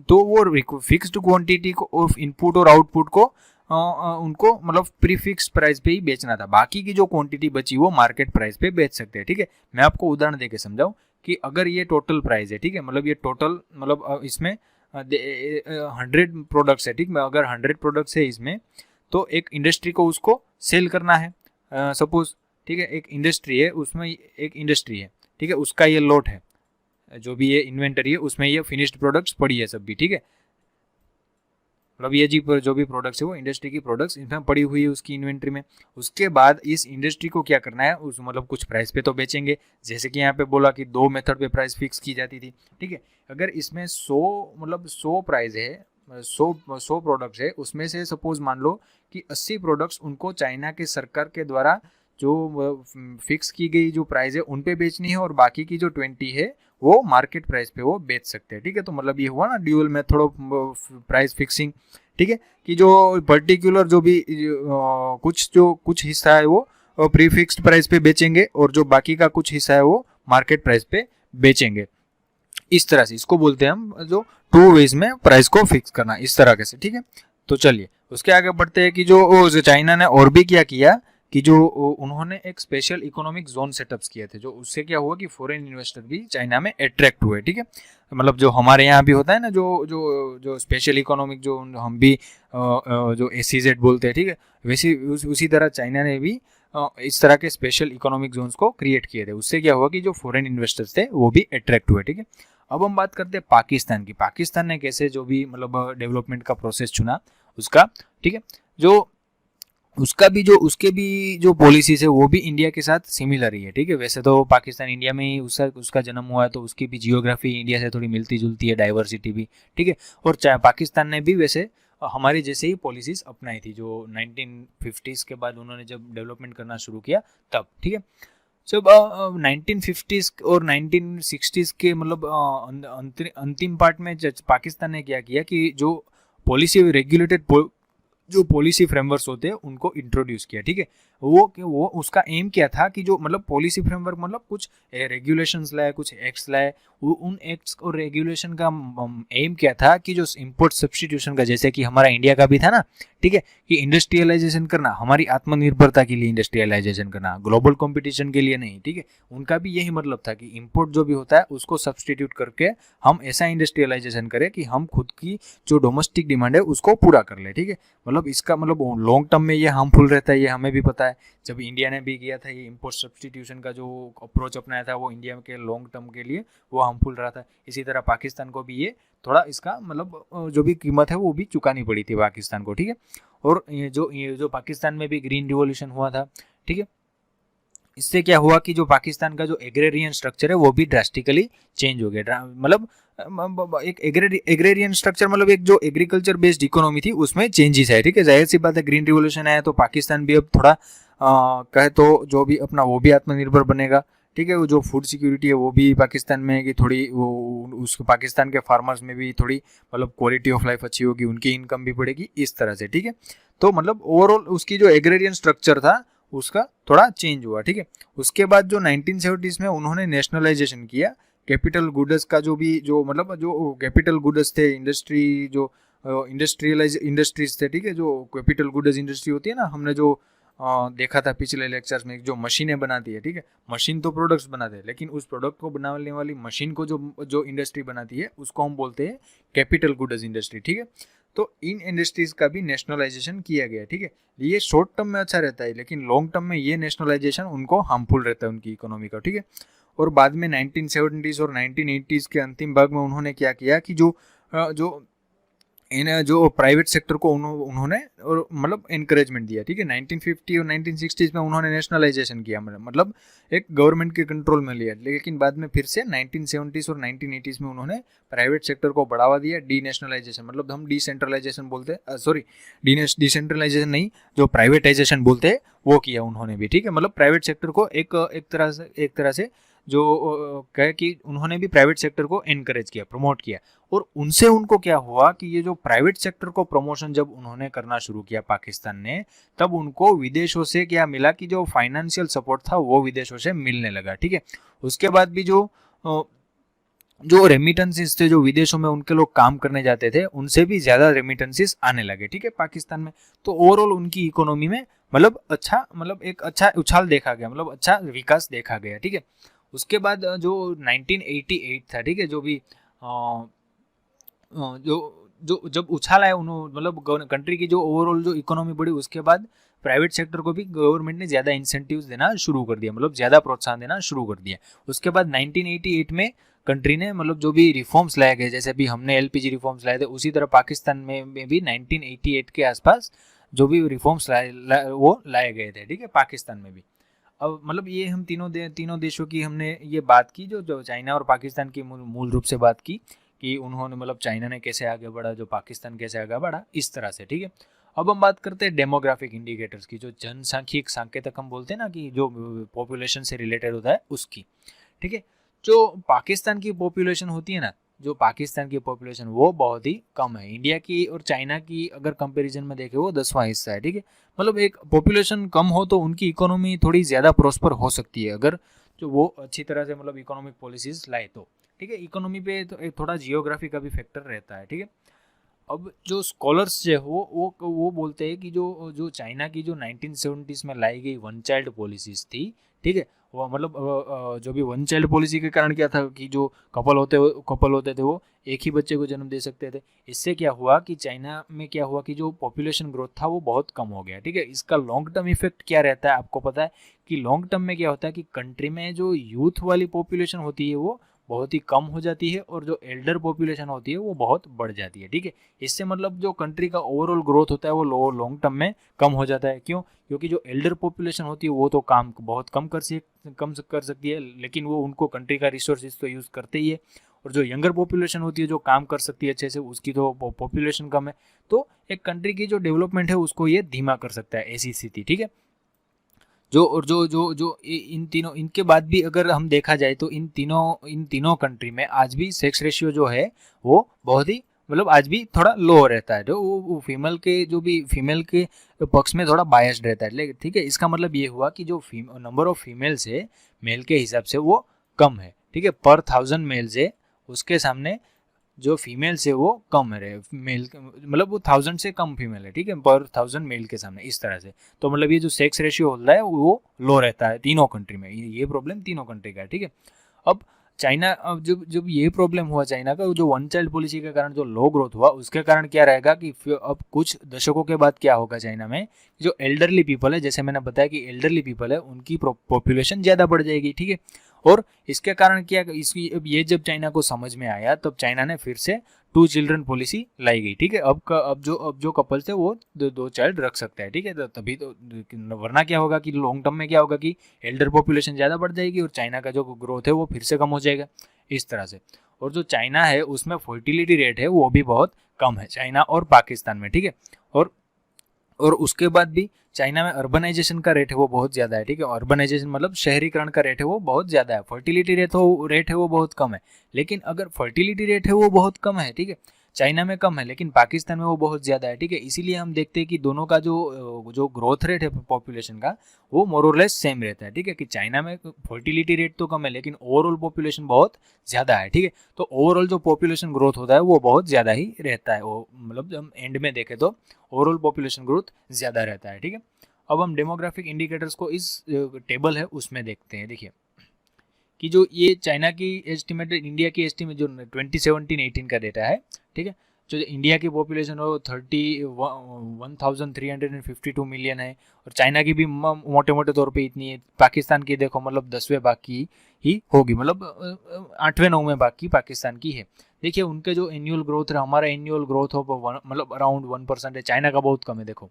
तो वो फिक्स्ड क्वांटिटी को ऑफ इनपुट और आउटपुट को उनको मतलब प्रीफिक्स प्राइस पे ही बेचना था, बाकी की जो क्वांटिटी बची वो मार्केट प्राइस पे बेच सकते हैं, ठीक है। मैं आपको उदाहरण देके समझाऊं कि अगर ये टोटल प्राइस है, ठीक है, मतलब ये टोटल मतलब इसमें 100 प्रोडक्ट्स है, ठीक है, अगर 100 प्रोडक्ट्स है इसमें, तो एक इंडस्ट्री को उसको सेल करना है, सपोज, ठीक है, एक इंडस्ट्री है, उसमें एक इंडस्ट्री है, ठीक है, उसका ये लॉट है, जो भी ये इन्वेंटरी है उसमें ये फिनिश्ड प्रोडक्ट्स पड़ी है सब भी, ठीक है, मतलब ये जो भी प्रोडक्ट्स है वो इंडस्ट्री की प्रोडक्ट्स इसमें पड़ी हुई है उसकी इन्वेंट्री में। उसके बाद इस इंडस्ट्री को क्या करना है, उस मतलब कुछ प्राइस पे तो बेचेंगे, जैसे कि यहाँ पे बोला कि 2 मेथड पे प्राइस फिक्स की जाती थी, ठीक है। अगर इसमें 100 प्राइस है, 100 प्रोडक्ट्स है, उसमें से सपोज मान लो कि 80 प्रोडक्ट्स उनको चाइना के सरकार के द्वारा जो फिक्स की गई जो प्राइस है उन पे बेचनी है, और बाकी की जो 20 है वो मार्केट प्राइस पे वो बेच सकते हैं, ठीक है। तो मतलब ये हुआ ना dual method of price fixing, ठीक है, कि जो पर्टिकुलर जो भी कुछ हिस्सा है वो प्रीफिक्स्ड प्राइस पे बेचेंगे, और जो बाकी का कुछ हिस्सा है वो मार्केट प्राइस पे बेचेंगे। इस तरह से इसको बोलते हैं हम जो 2 वेज में प्राइस को फिक्स करना, इस तरह से, ठीक है। तो चलिए उसके आगे बढ़ते हैं कि जो चाइना ने और भी क्या किया कि जो उन्होंने एक स्पेशल इकोनॉमिक जोन सेटअप्स किए थे, जो उससे क्या हुआ कि फॉरेन इन्वेस्टर भी चाइना में अट्रैक्ट हुए, ठीक है। मतलब जो हमारे यहाँ भी होता है ना, जो स्पेशल इकोनॉमिक, जो हम भी जो SEZ बोलते हैं, ठीक है, वैसे उसी तरह चाइना ने भी इस तरह के स्पेशल इकोनॉमिक जोन्स को क्रिएट किए थे। उससे क्या हुआ कि जो फॉरेन इन्वेस्टर्स थे वो भी अट्रैक्ट हुए, ठीक है। अब हम बात करते हैं पाकिस्तान की। पाकिस्तान ने कैसे जो भी मतलब डेवलपमेंट का प्रोसेस चुना उसका, ठीक है, जो उसके भी जो पॉलिसीज है वो भी इंडिया के साथ सिमिलर ही है, ठीक है। वैसे तो पाकिस्तान इंडिया में ही उसका जन्म हुआ है, तो उसकी भी जियोग्राफी इंडिया से थोड़ी मिलती जुलती है, डाइवर्सिटी भी, ठीक है। और पाकिस्तान ने भी वैसे हमारे जैसे ही पॉलिसीज अपनाई थी, जो 1950s के बाद उन्होंने जब डेवलपमेंट करना शुरू किया तब, ठीक है। जब 1950s और 1960s के मतलब अंतिम पार्ट में पाकिस्तान ने क्या किया कि जो पॉलिसी रेगुलेटेड जो पॉलिसी फ्रेमवर्क्स होते हैं उनको इंट्रोड्यूस किया, ठीक है। वो उसका एम क्या था कि जो मतलब पॉलिसी फ्रेमवर्क मतलब कुछ रेगुलेशंस लाए, कुछ एक्ट्स लाए, उन एक्ट्स और रेगुलेशन का एम क्या था कि जो इंपोर्ट सब्स्टिट्यूशन का, जैसे कि हमारा इंडिया का भी था ना, ठीक है, कि इंडस्ट्रियलाइजेशन करना, हमारी आत्मनिर्भरता के लिए इंडस्ट्रियलाइजेशन करना, ग्लोबल कंपटीशन के लिए नहीं, ठीक है। उनका भी यही मतलब था कि इंपोर्ट जो भी होता है उसको सब्स्टिट्यूट करके हम ऐसा इंडस्ट्रियलाइजेशन करें कि हम खुद की जो डोमेस्टिक डिमांड है उसको पूरा कर ले, ठीक है। मतलब इसका मतलब लॉन्ग टर्म में ये हार्मफुल रहता है, ये हमें भी पता है। जब इंडिया ने भी किया था ये इंपोर्ट सब्स्टिट्यूशन का जो अप्रोच अपनाया था, वो इंडिया के लॉन्ग टर्म के लिए वो हार्मफुल रहा था। इसी तरह पाकिस्तान को भी ये थोड़ा इसका मतलब जो भी कीमत है वो भी चुकानी पड़ी थी पाकिस्तान को, ठीक है। और ये जो पाकिस्तान में भी ग्रीन रिवॉल्यूशन हुआ था, ठीक है, इससे क्या हुआ कि जो पाकिस्तान का जो एग्रेरियन स्ट्रक्चर है वो भी ड्रास्टिकली चेंज हो गया। मतलब एक एग्रेरियन स्ट्रक्चर मतलब एक जो एग्रीकल्चर बेस्ड इकोनॉमी थी उसमें चेंजेस है, ठीक है। जाहिर सी बात है, ग्रीन रिवॉल्यूशन आया तो पाकिस्तान भी अब थोड़ा कहे तो जो भी अपना वो भी आत्मनिर्भर बनेगा, ठीक है। वो जो फूड सिक्योरिटी है वो भी पाकिस्तान में कि थोड़ी वो उस पाकिस्तान के फार्मर्स में भी थोड़ी मतलब क्वालिटी ऑफ लाइफ अच्छी होगी, उनकी इनकम भी बढ़ेगी, इस तरह से, ठीक है। तो मतलब ओवरऑल उसकी जो एग्रेरियन स्ट्रक्चर था उसका थोड़ा चेंज हुआ, ठीक है। उसके बाद जो 1970s में उन्होंने नेशनलाइजेशन किया कैपिटल गुड्स का, जो भी जो मतलब जो कैपिटल गुड्स थे, इंडस्ट्री जो इंडस्ट्रियलाइज इंडस्ट्रीज थे, ठीक है, जो कैपिटल गुड्स इंडस्ट्री होती है ना, हमने जो देखा था पिछले लेक्चर्स में, जो मशीनें बनाती है, ठीक है। मशीन तो प्रोडक्ट्स बनाते हैं, लेकिन उस प्रोडक्ट को बनाने वाली मशीन को जो इंडस्ट्री बनाती है उसको हम बोलते हैं कैपिटल गुड्स इंडस्ट्री, ठीक है। तो इन इंडस्ट्रीज का भी नेशनलाइजेशन किया गया, ठीक है। ये शॉर्ट टर्म में अच्छा रहता है, लेकिन लॉन्ग टर्म में ये नेशनलाइजेशन उनको हार्मफुल रहता है उनकी इकोनॉमी का, ठीक है। और बाद में 1970s और 1980s के अंतिम भाग में उन्होंने क्या किया कि जो प्राइवेट सेक्टर को उन्होंने और मतलब एनकरेजमेंट दिया, ठीक है। 1950 और 1960s में उन्होंने नेशनलाइजेशन किया, मतलब एक गवर्नमेंट के कंट्रोल में लिया, लेकिन बाद में फिर से 1970s और 1980s में उन्होंने प्राइवेट सेक्टर को बढ़ावा दिया, डी नेशनलाइजेशन, मतलब हम डिसेंट्रलाइजेशन बोलते हैं, सॉरी डिसेंट्रलाइजेशन नहीं, जो प्राइवेटाइजेशन बोलते हैं वो किया उन्होंने भी, ठीक है। मतलब प्राइवेट सेक्टर को एक तरह से जो कहे कि उन्होंने भी प्राइवेट सेक्टर को एनकरेज किया, प्रमोट किया। और उनसे उनको क्या हुआ कि ये जो प्राइवेट सेक्टर को प्रमोशन जब उन्होंने करना शुरू किया पाकिस्तान ने, तब उनको विदेशों से क्या मिला कि जो फाइनेंशियल सपोर्ट था वो विदेशों से मिलने लगा, ठीक है। उसके बाद भी जो रेमिटेंसेस थे, जो विदेशों में उनके लोग काम करने जाते थे, उनसे भी ज्यादा रेमिटेंसेस आने लगे, ठीक है, पाकिस्तान में। तो ओवरऑल उनकी इकोनॉमी में मतलब एक अच्छा उछाल देखा गया, मतलब अच्छा विकास देखा गया, ठीक है। उसके बाद जो 1988 था, ठीक है, जो भी जो जो जब उछाल आया उन्होंने, मतलब कंट्री की जो ओवरऑल जो इकोनॉमी बढ़ी, उसके बाद प्राइवेट सेक्टर को भी गवर्नमेंट ने ज़्यादा इंसेंटिव्स देना शुरू कर दिया, मतलब ज़्यादा प्रोत्साहन देना शुरू कर दिया। उसके बाद 1988 में कंट्री ने मतलब जो भी रिफॉर्म्स लाए गए, जैसे भी हमने एलपीजी रिफॉर्म्स लाए थे, उसी तरह पाकिस्तान में भी 1988 के आसपास जो भी रिफॉर्म्स वो लाए गए थे, ठीक है, पाकिस्तान में भी। अब मतलब ये हम तीनों देशों की हमने ये बात की, जो चाइना और पाकिस्तान की मूल रूप से बात की कि उन्होंने मतलब चाइना ने कैसे आगे बढ़ा, जो पाकिस्तान कैसे आगे बढ़ा, इस तरह से, ठीक है। अब हम बात करते हैं डेमोग्राफिक इंडिकेटर्स की, जो जनसांख्यिक संकेतक हम बोलते हैं ना, कि जो पॉपुलेशन से रिलेटेड होता है उसकी, ठीक है। जो पाकिस्तान की पॉपुलेशन होती है ना, जो पाकिस्तान की पॉपुलेशन वो बहुत ही कम है। इंडिया की और चाइना की अगर कंपैरिजन में देखें वो 10वां हिस्सा है, ठीक है। मतलब एक पॉपुलेशन कम हो तो उनकी इकोनॉमी थोड़ी ज़्यादा प्रॉस्पर हो सकती है, अगर जो वो अच्छी तरह से मतलब इकोनॉमिक पॉलिसीज लाए तो, ठीक है। इकोनॉमी पे तो एक थोड़ा जियोग्राफी का भी फैक्टर रहता है, ठीक है। अब जो स्कॉलर्स जो वो बोलते हैं कि जो चाइना की जो 1970s में लाई गई वन चाइल्ड पॉलिसीज थी, ठीक है, वो मतलब जो भी वन चाइल्ड पॉलिसी के कारण क्या था कि जो कपल होते थे वो एक ही बच्चे को जन्म दे सकते थे। इससे क्या हुआ कि चाइना में क्या हुआ कि जो पॉपुलेशन ग्रोथ था वो बहुत कम हो गया, ठीक है। इसका लॉन्ग टर्म इफेक्ट क्या रहता है आपको पता है कि लॉन्ग टर्म में क्या होता है कि कंट्री में जो यूथ वाली पॉपुलेशन होती है वो बहुत ही कम हो जाती है, और जो एल्डर पॉपुलेशन होती है वो बहुत बढ़ जाती है, ठीक है। इससे मतलब जो कंट्री का ओवरऑल ग्रोथ होता है वो लॉन्ग टर्म में कम हो जाता है। क्यों? क्योंकि जो एल्डर पॉपुलेशन होती है वो तो काम बहुत कम कर सकती है, लेकिन वो उनको कंट्री का रिसोर्सेज तो यूज़ करते ही है। और जो यंगर पॉपुलेशन होती है जो काम कर सकती है अच्छे से, उसकी तो पॉपुलेशन कम है, तो एक कंट्री की जो डेवलपमेंट है उसको ये धीमा कर सकता है, ऐसी स्थिति, ठीक है। इन तीनों, इनके बाद भी अगर हम देखा जाए तो इन तीनों कंट्री में आज भी सेक्स रेशियो जो है वो बहुत ही मतलब आज भी थोड़ा लो रहता है, जो वो फीमेल के पक्ष में थोड़ा बायस्ड रहता है, लेकिन ठीक है, इसका मतलब ये हुआ कि जो नंबर ऑफ फीमेल्स है मेल के हिसाब से वो कम है, ठीक है, पर 1000 मेल्स है उसके सामने जो फीमेल्स है वो कम है, मेल मतलब वो 1000 से कम फीमेल है, ठीक है, पर 1000 मेल के सामने, इस तरह से। तो मतलब ये जो सेक्स रेशियो होता है वो लो रहता है तीनों कंट्री में, ये प्रॉब्लम तीनों कंट्री का है, ठीक है। अब चाइना, अब जब जब ये प्रॉब्लम हुआ चाइना का, जो वन चाइल्ड पॉलिसी के कारण जो लो ग्रोथ हुआ, उसके कारण क्या रहेगा कि अब कुछ दशकों के बाद क्या होगा चाइना में, जो एल्डरली पीपल है, जैसे मैंने बताया कि एल्डरली पीपल है उनकी पॉपुलेशन ज़्यादा बढ़ जाएगी, ठीक है। और इसके कारण क्या, इसकी अब ये जब चाइना को समझ में आया तब चाइना ने फिर से 2 चिल्ड्रन पॉलिसी लाई गई, ठीक है। अब जो कपल थे वो 2 चाइल्ड रख सकते हैं, ठीक है। तो तभी तो, वरना क्या होगा कि लॉन्ग टर्म में क्या होगा कि एल्डर पॉपुलेशन ज़्यादा बढ़ जाएगी और चाइना का जो ग्रोथ है वो फिर से कम हो जाएगा, इस तरह से। और जो चाइना है उसमें फर्टिलिटी रेट है वो भी बहुत कम है, चाइना और पाकिस्तान में, ठीक है। और उसके बाद भी चाइना में अर्बनाइजेशन का रेट है वो बहुत ज़्यादा है, ठीक है। अर्बनाइजेशन मतलब शहरीकरण का रेट है वो बहुत ज़्यादा है, फर्टिलिटी रेट है वो बहुत कम है। लेकिन अगर फर्टिलिटी रेट है वो बहुत कम है, ठीक है, चाइना में कम है, लेकिन पाकिस्तान में वो बहुत ज़्यादा है, ठीक है। इसीलिए हम देखते हैं कि दोनों का जो ग्रोथ रेट है पॉपुलेशन का वो मोर और लेस सेम रहता है, ठीक है, कि चाइना में फर्टिलिटी रेट तो कम है लेकिन ओवरऑल पॉपुलेशन बहुत ज़्यादा है, ठीक है। तो ओवरऑल जो पॉपुलेशन ग्रोथ होता है वो बहुत ज़्यादा ही रहता है, वो मतलब जब हम एंड में देखें तो ओवरऑल पॉपुलेशन ग्रोथ ज़्यादा रहता है, ठीक है। अब हम डेमोग्राफिक इंडिकेटर्स को इस टेबल है उसमें देखते हैं। देखिए कि जो ये चाइना की एस्टिमेटेड, इंडिया की एस्टिमेट जो 2017-18 का डेटा है, ठीक है, जो इंडिया की पॉपुलेशन हो 1352 मिलियन है और चाइना की भी मोटे मोटे तौर पे इतनी है। पाकिस्तान की देखो मतलब 10वें भाग की ही होगी, मतलब 8वें 9वें भाग की पाकिस्तान की है। देखिए उनके जो एनुअल ग्रोथ है, हमारा एनुअल ग्रोथ हो मतलब अराउंड 1% है, चाइना का बहुत कम है। देखो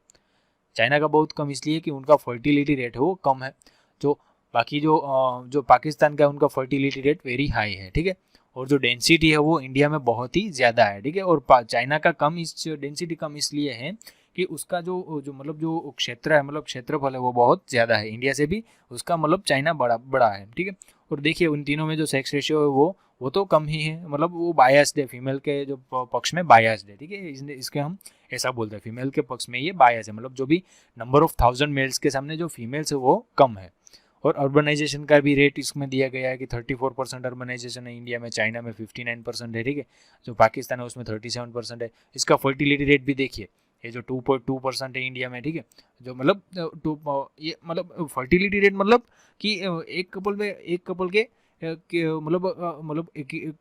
चाइना का बहुत कम इसलिए कि उनका फर्टिलिटी रेट है वो कम है, जो बाकी जो पाकिस्तान का उनका फर्टिलिटी रेट वेरी हाई है, ठीक है। और जो डेंसिटी है वो इंडिया में बहुत ही ज़्यादा है, ठीक है। और चाइना का कम, इस डेंसिटी कम इसलिए है कि उसका जो क्षेत्र है, मतलब क्षेत्रफल है वो बहुत ज़्यादा है इंडिया से भी, उसका मतलब चाइना बड़ा है, ठीक है। और देखिए उन तीनों में जो सेक्स रेशियो है वो तो कम ही है, मतलब वो बायस्ड है, फीमेल के जो पक्ष में बायस्ड है, ठीक है। इसके हम ऐसा बोलते हैं फीमेल के पक्ष में ये बायस है, मतलब जो भी नंबर ऑफ 1000 मेल्स के सामने जो फीमेल्स है वो कम है। और अर्बनाइजेशन का भी रेट इसमें दिया गया है कि 34% अर्बनाइजेशन है इंडिया में, चाइना में 59% है, ठीक है। जो पाकिस्तान है उसमें 37% है। इसका फर्टिलिटी रेट भी देखिए, ये जो 2.2% है इंडिया में, ठीक है, जो मतलब ये मतलब फर्टिलिटी रेट मतलब कि एक कपल के मतलब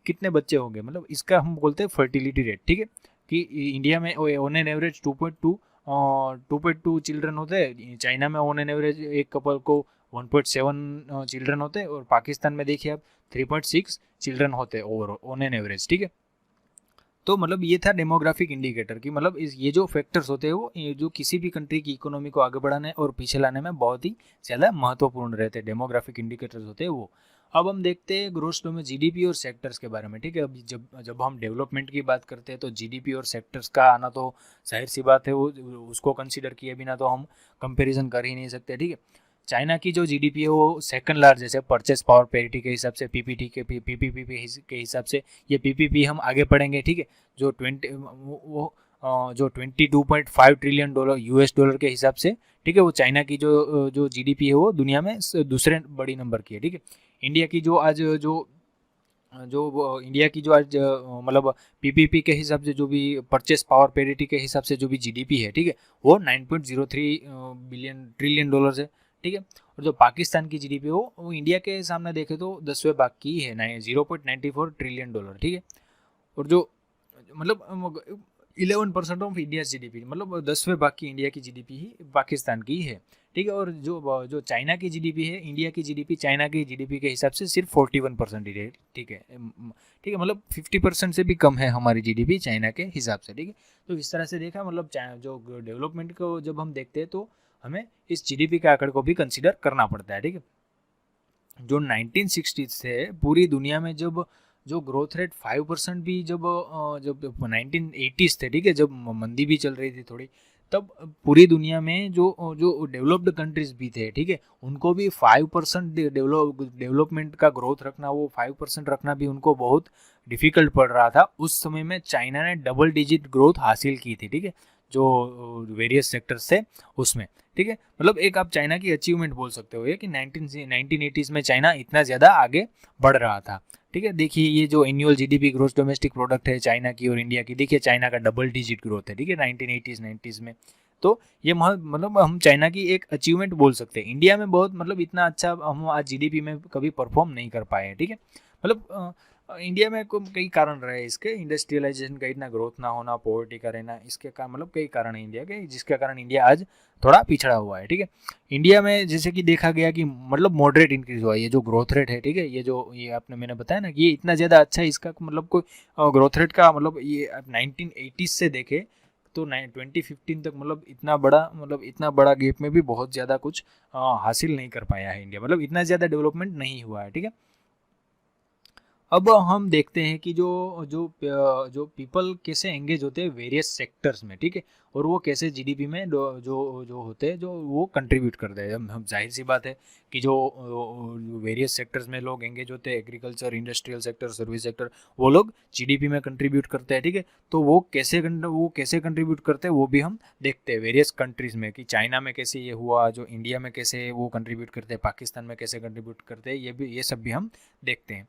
कितने बच्चे होंगे, मतलब इसका हम बोलते हैं फर्टिलिटी रेट, ठीक है। कि इंडिया में ऑन एन एवरेज 2.2 चिल्ड्रन होते हैं, चाइना में ऑन एन एवरेज एक कपल को 1.7 चिल्ड्रन होते हैं और पाकिस्तान में देखिए आप 3.6 चिल्ड्रन होते हैं ओवरऑल ऑन एन एवरेज, ठीक है। तो मतलब ये था डेमोग्राफिक इंडिकेटर की, मतलब ये जो फैक्टर्स होते हैं वो जो किसी भी कंट्री की इकोनॉमी को आगे बढ़ाने और पीछे लाने में बहुत ही ज़्यादा महत्वपूर्ण रहते हैं, डेमोग्राफिक इंडिकेटर्स होते हैं वो। अब हम देखते हैं ग्रोथ स्लो में जीडीपी और सेक्टर्स के बारे में, ठीक है। अब जब हम डेवलपमेंट की बात करते हैं तो जीडीपी और सेक्टर्स का आना तो जाहिर सी बात है, वो उसको कंसिडर किए बिना तो हम कंपेरिजन कर ही नहीं सकते, ठीक है। चाइना की जो जीडीपी है वो सेकंड लार्जेस्ट है परचेस पावर पेरिटी के हिसाब से, पीपीटी के पीपीपी के हिसाब से। ये पीपीपी हम आगे पढ़ेंगे, ठीक है। जो 22.5 ट्रिलियन डॉलर यूएस डॉलर के हिसाब से, ठीक है, वो चाइना की जो जीडीपी है वो दुनिया में दूसरे बड़ी नंबर की है, ठीक है। इंडिया की जो आज मतलब पीपीपी के हिसाब से जो भी परचेस पावर पेरिटी के हिसाब से जो भी जीडीपी है, ठीक है, वो 9.03 ट्रिलियन डॉलर है, ठीक है। और जो पाकिस्तान की जीडीपी हो वो इंडिया के सामने देखे तो 10वें भाग की है, 0.94 ट्रिलियन डॉलर, ठीक है। और जो मतलब 11% ऑफ इंडिया जीडीपी, मतलब 10वें भाग की इंडिया की जीडीपी ही पाकिस्तान की है, ठीक है। और जो चाइना की जीडीपी है, इंडिया की जीडीपी चाइना की जीडीपी के हिसाब से सिर्फ 41% ही है, ठीक है, ठीक है, मतलब 50% से भी कम है हमारी जीडीपी चाइना के हिसाब से, ठीक है। तो इस तरह से देखा, मतलब जो डेवलपमेंट को जब हम देखते हैं तो हमें इस जीडीपी के आंकड़े को भी कंसिडर करना पड़ता है, ठीक है। जो 1960s थे पूरी दुनिया में, जब जो ग्रोथ रेट 5% भी जब 1980s थे, ठीक है, जब मंदी भी चल रही थी थोड़ी, तब पूरी दुनिया में जो जो डेवलप्ड कंट्रीज भी थे, ठीक है, उनको भी 5% डेवलपमेंट का ग्रोथ रखना, वो 5% रखना भी उनको बहुत डिफिकल्ट पड़ रहा था। उस समय में चाइना ने डबल डिजिट ग्रोथ हासिल की थी, ठीक है, जो वेरियस सेक्टर्स थे उसमें, ठीक है। मतलब एक आप चाइना की अचीवमेंट बोल सकते हो ये कि 1980s में चाइना इतना ज़्यादा आगे बढ़ रहा था, ठीक है। देखिए ये जो annual GDP growth domestic product है चाइना की और इंडिया की, देखिए चाइना का डबल डिजिट ग्रोथ है, ठीक है, 1980s 90s में। तो ये मतलब हम चाइना की एक अचीवमेंट बोल सकते हैं। इंडिया में बहुत मतलब इतना अच्छा हम आज जीडीपी में कभी परफॉर्म नहीं कर पाए हैं, ठीक है। मतलब इंडिया में कई कारण रहे इसके, इंडस्ट्रियलाइजेशन का इतना ग्रोथ ना होना, पॉवर्टी का रहना, इसके कारण मतलब कई कारण है इंडिया के, जिसके कारण इंडिया आज थोड़ा पिछड़ा हुआ है, ठीक है। इंडिया में जैसे कि देखा गया कि मतलब मॉडरेट इंक्रीज हुआ है, ये जो ग्रोथ रेट है, ठीक है, ये आपने मैंने बताया ना कि ये इतना ज़्यादा अच्छा है, इसका मतलब कोई ग्रोथ रेट का मतलब ये 1980s से देखे तो 2015 तक मतलब इतना बड़ा गैप में भी बहुत ज़्यादा कुछ हासिल नहीं कर पाया है इंडिया, मतलब इतना ज़्यादा डेवलपमेंट नहीं हुआ है, ठीक है। अब हम देखते हैं कि जो पीपल कैसे एंगेज होते हैं वेरियस सेक्टर्स में, ठीक है, और वो कैसे जीडीपी में जो जो होते हैं, जो वो कंट्रीब्यूट करते हैं। हम जाहिर सी बात है कि जो वेरियस सेक्टर्स में लोग एंगेज होते हैं, agriculture, industrial sector, service sector, वो लोग जीडीपी में कंट्रीब्यूट करते हैं, ठीक है। तो वो कैसे कंट्रीब्यूट करते हैं वो भी हम देखते हैं वेरियस कंट्रीज में, कि चाइना में कैसे ये हुआ, जो इंडिया में कैसे वो कंट्रीब्यूट करते हैं, पाकिस्तान में कैसे कंट्रीब्यूट करते हैं, ये सब भी हम देखते हैं।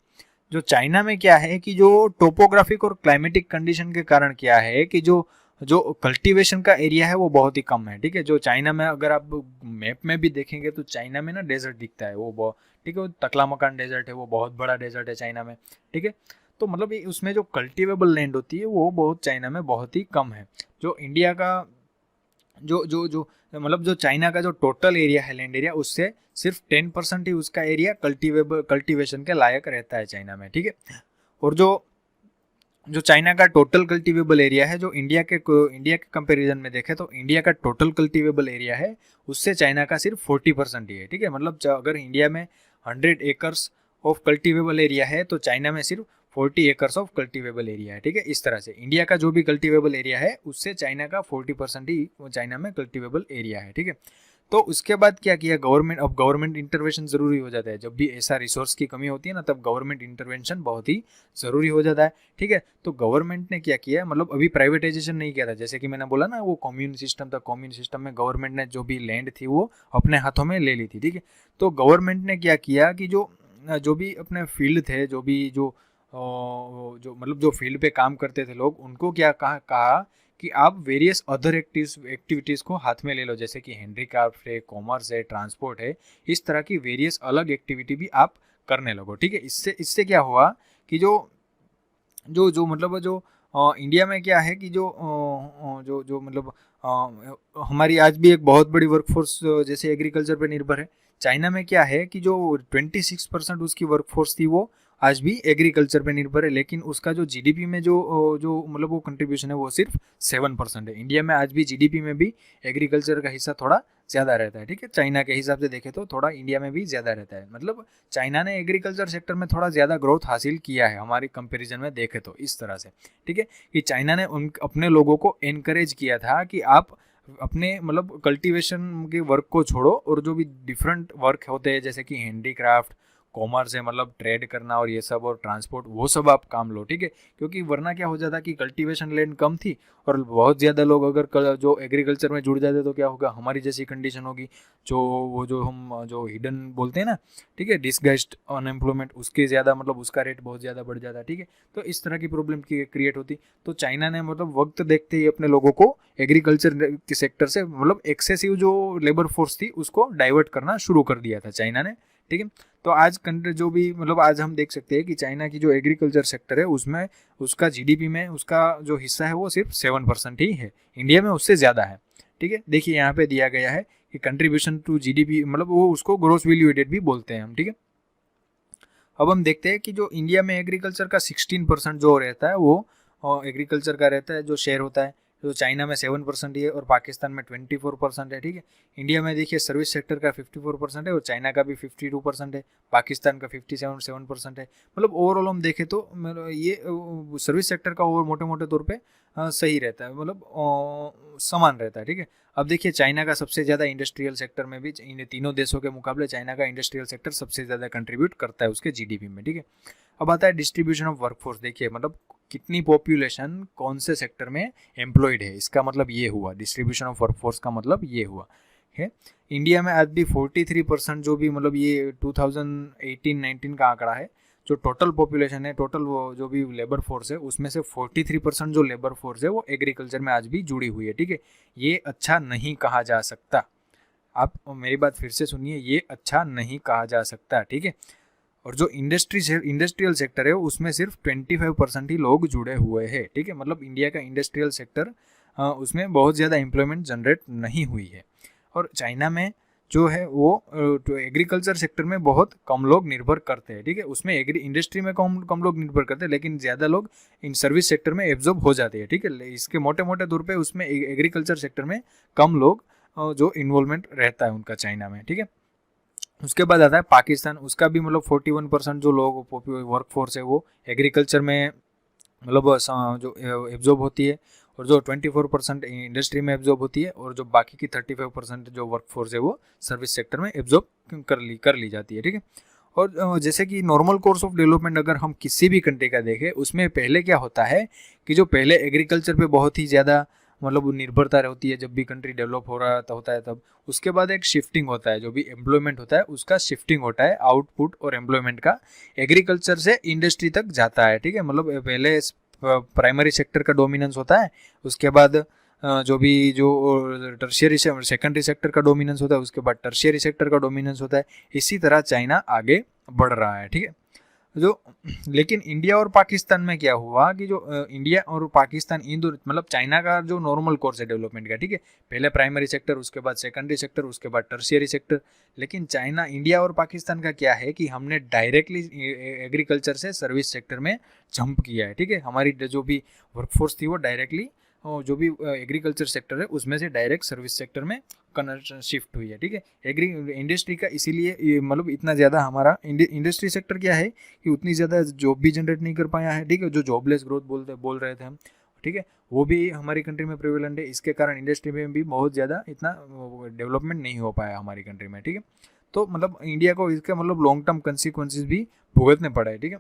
जो चाइना में क्या है कि जो टोपोग्राफिक और क्लाइमेटिक कंडीशन के कारण क्या है कि जो जो कल्टीवेशन का एरिया है वो बहुत ही कम है, ठीक है। जो चाइना में अगर आप मैप में भी देखेंगे तो चाइना में ना डेजर्ट दिखता है, वो बहुत, ठीक है, वो तकलामकान डेजर्ट है, वो बहुत बड़ा डेजर्ट है चाइना में, ठीक है। तो मतलब उसमें जो कल्टीवेबल लैंड होती है वो बहुत चाइना में बहुत ही कम है। जो इंडिया का जो जो जो मतलब जो चाइना का जो टोटल एरिया है, लैंड एरिया, उससे सिर्फ 10% ही उसका एरिया कल्टीवेशन के लायक रहता है चाइना में, ठीक है। और जो जो चाइना का टोटल कल्टीवेबल एरिया है, जो इंडिया के कंपैरिजन में देखें तो इंडिया का टोटल कल्टीवेबल एरिया है उससे चाइना का सिर्फ 40% ही है, ठीक है। मतलब अगर इंडिया में 100 एकर्स ऑफ कल्टीवेबल एरिया है तो चाइना में सिर्फ 40 एकर्स ऑफ कल्टीवेबल एरिया है, ठीक है। इस तरह से इंडिया का जो भी कल्टीवेबल एरिया है उससे चाइना का 40% ही चाइना में कल्टीवेबल एरिया है, ठीक है। तो उसके बाद क्या किया गवर्नमेंट, अब गवर्नमेंट इंटरवेंशन जरूरी हो जाता है। जब भी ऐसा रिसोर्स की कमी होती है ना, तब गवर्नमेंट इंटरवेंशन बहुत ही जरूरी हो जाता है, ठीक है। तो गवर्नमेंट ने क्या किया, मतलब अभी प्राइवेटाइजेशन नहीं किया था, जैसे कि मैंने बोला ना वो कम्युन सिस्टम था, कम्युन सिस्टम में गवर्नमेंट ने जो भी लैंड थी वो अपने हाथों में ले ली थी, ठीक है। तो गवर्नमेंट ने क्या किया कि जो जो भी अपने फील्ड थे, जो फील्ड पे काम करते थे लोग, उनको क्या कहा कि आप वेरियस अदर एक्टिविटीज़ को हाथ में ले लो, जैसे कि हैंडीक्राफ्ट है, कॉमर्स है, ट्रांसपोर्ट है, इस तरह की वेरियस अलग एक्टिविटी भी आप करने लगो, ठीक है। इससे इससे क्या हुआ कि जो जो जो मतलब जो इंडिया में क्या है कि जो मतलब हमारी आज भी एक बहुत बड़ी वर्कफोर्स जैसे एग्रीकल्चर पे निर्भर है। चाइना में क्या है कि जो 26% उसकी वर्कफोर्स थी वो आज भी एग्रीकल्चर पे निर्भर है, लेकिन उसका जो जीडीपी में जो मतलब वो कंट्रीब्यूशन है वो सिर्फ 7% है। इंडिया में आज भी जीडीपी में भी एग्रीकल्चर का हिस्सा थोड़ा ज़्यादा रहता है, ठीक है। चाइना के हिसाब से देखें तो थोड़ा इंडिया में भी ज़्यादा रहता है, मतलब चाइना ने एग्रीकल्चर सेक्टर में थोड़ा ज़्यादा ग्रोथ हासिल किया है हमारी कंपैरिजन में देखें तो, इस तरह से, ठीक है। कि चाइना ने अपने लोगों को एनकरेज किया था कि आप अपने मतलब कल्टीवेशन के वर्क को छोड़ो और जो भी डिफरेंट वर्क होते हैं जैसे कि हैंडीक्राफ्ट, कॉमर्स है, मतलब ट्रेड करना और ये सब, और ट्रांसपोर्ट, वो सब आप काम लो, ठीक है। क्योंकि वरना क्या हो जाता कि कल्टीवेशन लैंड कम थी और बहुत ज़्यादा लोग अगर जो एग्रीकल्चर में जुड़ जाते तो क्या होगा, हमारी जैसी कंडीशन होगी, जो हम जो हिडन बोलते हैं ना, ठीक है, डिसगाइज्ड अनएम्प्लॉयमेंट, उसके ज़्यादा मतलब उसका रेट बहुत ज़्यादा बढ़ जाता, ठीक है। तो इस तरह की प्रॉब्लम क्रिएट होती। तो चाइना ने मतलब वक्त देखते ही अपने लोगों को एग्रीकल्चर के सेक्टर से मतलब एक्सेसिव जो लेबर फोर्स थी उसको डाइवर्ट करना शुरू कर दिया था चाइना ने, ठीक है। तो आज कंट्री जो भी मतलब आज हम देख सकते हैं कि चाइना की जो एग्रीकल्चर सेक्टर है उसमें उसका जीडीपी में उसका जो हिस्सा है वो सिर्फ 7% ही है, इंडिया में उससे ज़्यादा है, ठीक है। देखिए यहाँ पे दिया गया है कि कंट्रीब्यूशन टू जीडीपी, मतलब वो उसको ग्रोस वैल्यू एडेड भी बोलते हैं हम, ठीक है। अब हम देखते हैं कि जो इंडिया में एग्रीकल्चर का 16% जो रहता है वो एग्रीकल्चर का रहता है, जो शेयर होता है, जो चाइना में 7% ही है और पाकिस्तान में 24% है, ठीक है। इंडिया में देखिए सर्विस सेक्टर का 54% है और चाइना का भी 52% है, पाकिस्तान का 57% है। मतलब ओवरऑल हम देखें तो मतलब ये सर्विस सेक्टर का ओवर मोटे मोटे तौर पे सही रहता है, मतलब समान रहता है, ठीक है। अब देखिए चाइना का सबसे ज़्यादा इंडस्ट्रियल सेक्टर में भी इन तीनों देशों के मुकाबले चाइना का इंडस्ट्रियल सेक्टर सबसे ज़्यादा कंट्रीब्यूट करता है उसके जीडीपी में, ठीक है। अब आता है डिस्ट्रीब्यूशन ऑफ वर्कफोर्स। देखिए मतलब कितनी पॉपुलेशन कौन से सेक्टर में एम्प्लॉयड है, इसका मतलब ये हुआ डिस्ट्रीब्यूशन ऑफ वर्कफोर्स का मतलब ये हुआ है। इंडिया में आज भी 43% जो भी मतलब ये 2018-19 का आंकड़ा है, जो टोटल पॉपुलेशन है, टोटल वो जो भी लेबर फोर्स है उसमें से 43% जो लेबर फोर्स है वो एग्रीकल्चर में आज भी जुड़ी हुई है, ठीक है। ये अच्छा नहीं कहा जा सकता। आप मेरी बात फिर से सुनिए, ये अच्छा नहीं कहा जा सकता, ठीक है। और जो इंडस्ट्रियल सेक्टर है उसमें सिर्फ 25% ही लोग जुड़े हुए हैं, ठीक है। मतलब इंडिया का इंडस्ट्रियल सेक्टर उसमें बहुत ज़्यादा एम्प्लॉयमेंट जनरेट नहीं हुई है। और चाइना में जो है वो एग्रीकल्चर सेक्टर में बहुत कम लोग निर्भर करते हैं, ठीक है। उसमें इंडस्ट्री में कम लोग निर्भर करते हैं, लेकिन ज़्यादा लोग इन सर्विस सेक्टर में एब्जॉर्ब हो जाते हैं, ठीक है। इसके मोटे मोटे तौर पे उसमें एग्रीकल्चर सेक्टर में कम लोग जो इन्वॉल्वमेंट रहता है उनका चाइना में, ठीक है। उसके बाद आता है पाकिस्तान। उसका भी मतलब 41% जो लोग वर्क फोर्स है वो एग्रीकल्चर में मतलब जो एब्जॉर्ब होती है, और जो 24% इंडस्ट्री में एब्जॉर्ब होती है, और जो बाकी की 35% जो वर्क फोर्स है वो सर्विस सेक्टर में एब्जॉर्ब कर ली जाती है, ठीक है। और जैसे कि नॉर्मल कोर्स ऑफ डेवलपमेंट अगर हम किसी भी कंट्री का देखें, उसमें पहले क्या होता है कि जो पहले एग्रीकल्चर पे बहुत ही ज़्यादा मतलब निर्भरता रहती है, जब भी कंट्री डेवलप हो रहा होता है तब उसके बाद एक शिफ्टिंग होता है, जो भी एम्प्लॉयमेंट होता है उसका शिफ्टिंग होता है, आउटपुट और एम्प्लॉयमेंट का एग्रीकल्चर से इंडस्ट्री तक जाता है, ठीक है। मतलब पहले प्राइमरी सेक्टर का डोमिनेंस होता है, उसके बाद जो टर्शियरी सेकेंडरी सेक्टर का डोमिनेंस होता है, उसके बाद टर्शियरी सेक्टर का डोमिनेंस होता है। इसी तरह चाइना आगे बढ़ रहा है, ठीक है। लेकिन इंडिया और पाकिस्तान में क्या हुआ कि जो इंडिया और पाकिस्तान इन दो मतलब चाइना का जो नॉर्मल कोर्स है डेवलपमेंट का, ठीक है, पहले प्राइमरी सेक्टर, उसके बाद सेकेंडरी सेक्टर, उसके बाद टर्शियरी सेक्टर। लेकिन चाइना, इंडिया और पाकिस्तान का क्या है कि हमने डायरेक्टली एग्रीकल्चर से सर्विस सेक्टर में जंप किया है, ठीक है। हमारी जो भी वर्कफोर्स थी वो डायरेक्टली जो भी एग्रीकल्चर सेक्टर है उसमें से डायरेक्ट सर्विस सेक्टर में शिफ्ट हुई है, ठीक है। इंडस्ट्री का इसीलिए मतलब इतना ज़्यादा हमारा इंडस्ट्री सेक्टर क्या है कि उतनी ज़्यादा जॉब भी जनरेट नहीं कर पाया है, ठीक है। जो जॉबलेस ग्रोथ बोल रहे थे हम, ठीक है, वो भी हमारी कंट्री में प्रिवेलेंट है। इसके कारण इंडस्ट्री में भी बहुत ज़्यादा इतना डेवलपमेंट नहीं हो पाया हमारी कंट्री में, ठीक है। तो मतलब इंडिया को इसके मतलब लॉन्ग टर्म कंसिक्वेंसेज भी भुगतने पड़े, ठीक है।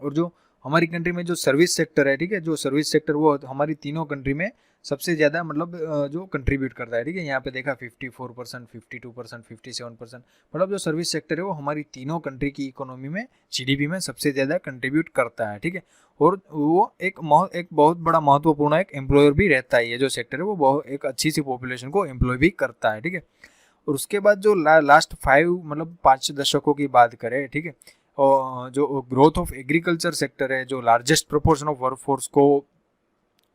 और जो हमारी कंट्री में जो सर्विस सेक्टर है, ठीक है, जो सर्विस सेक्टर वो हमारी तीनों कंट्री में सबसे ज़्यादा मतलब जो कंट्रीब्यूट करता है, ठीक है। यहाँ पे देखा 54%, 52%, 57%, मतलब जो सर्विस सेक्टर है वो हमारी तीनों कंट्री की इकोनॉमी में, जीडीपी में सबसे ज़्यादा कंट्रीब्यूट करता है, ठीक है। और वो एक बहुत बड़ा महत्वपूर्ण एक एम्प्लॉयर भी रहता है। ये जो सेक्टर है वो बहुत एक अच्छी सी पॉपुलेशन को एम्प्लॉय भी करता है, ठीक है। और उसके बाद जो लास्ट 5 दशकों की बात करें, ठीक है, और जो ग्रोथ ऑफ एग्रीकल्चर सेक्टर है, जो लार्जेस्ट प्रोपोर्शन ऑफ वर्कफोर्स को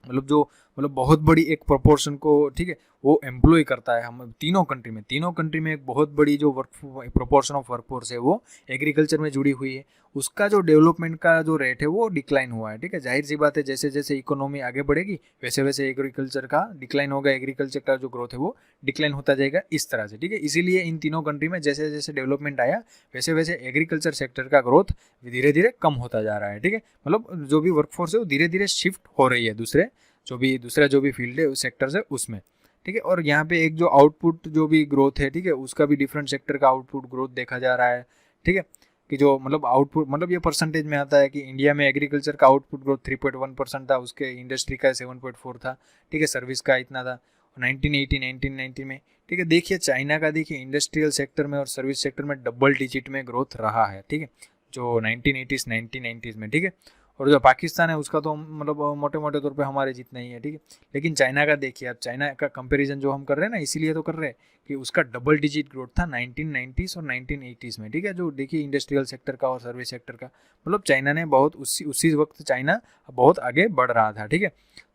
मतलब बहुत बड़ी एक प्रोपोर्शन को, ठीक है, वो एम्प्लॉय करता है हम तीनों कंट्री में एक बहुत बड़ी जो प्रोपोर्शन ऑफ वर्कफोर्स है वो एग्रीकल्चर में जुड़ी हुई है। उसका जो डेवलपमेंट का जो रेट है वो डिक्लाइन हुआ है, ठीक है। जाहिर सी बात है, जैसे जैसे इकोनॉमी आगे बढ़ेगी वैसे वैसे एग्रीकल्चर का डिक्लाइन होगा, एग्रीकल्चर का जो ग्रोथ है वो डिक्लाइन होता जाएगा इस तरह से, ठीक है। इसीलिए इन तीनों कंट्री में जैसे जैसे डेवलपमेंट आया वैसे वैसे एग्रीकल्चर सेक्टर का ग्रोथ धीरे धीरे कम होता जा रहा है, ठीक है। मतलब जो भी वर्कफोर्स है वो धीरे धीरे शिफ्ट हो रही है दूसरा जो भी फील्ड है, सेक्टर्स है उसमें, ठीक है। और यहाँ पे एक जो आउटपुट जो भी ग्रोथ है, ठीक है, उसका भी डिफरेंट सेक्टर का आउटपुट ग्रोथ देखा जा रहा है, ठीक है। कि जो मतलब आउटपुट मतलब ये परसेंटेज में आता है कि इंडिया में एग्रीकल्चर का आउटपुट ग्रोथ 3.1% था, उसके इंडस्ट्री का 7.4 था, ठीक है, सर्विस का इतना था 1990 में, ठीक है। देखिए चाइना का, देखिए इंडस्ट्रियल सेक्टर में और सर्विस सेक्टर में डबल डिजिट में ग्रोथ रहा है, ठीक है, जो 1990s में, ठीक है। और जो पाकिस्तान है उसका तो मतलब मोटे मोटे तौर पे हमारे जितना ही है, ठीक है। लेकिन चाइना का देखिए, अब चाइना का कंपैरिजन जो हम कर रहे हैं ना, इसीलिए तो कर रहे हैं कि उसका डबल डिजिट ग्रोथ था 1990s और 1980s में, ठीक है। जो देखिए इंडस्ट्रियल सेक्टर का और सर्विस सेक्टर का मतलब चाइना ने बहुत उसी वक्त चाइना बहुत आगे बढ़ रहा था, ठीक है।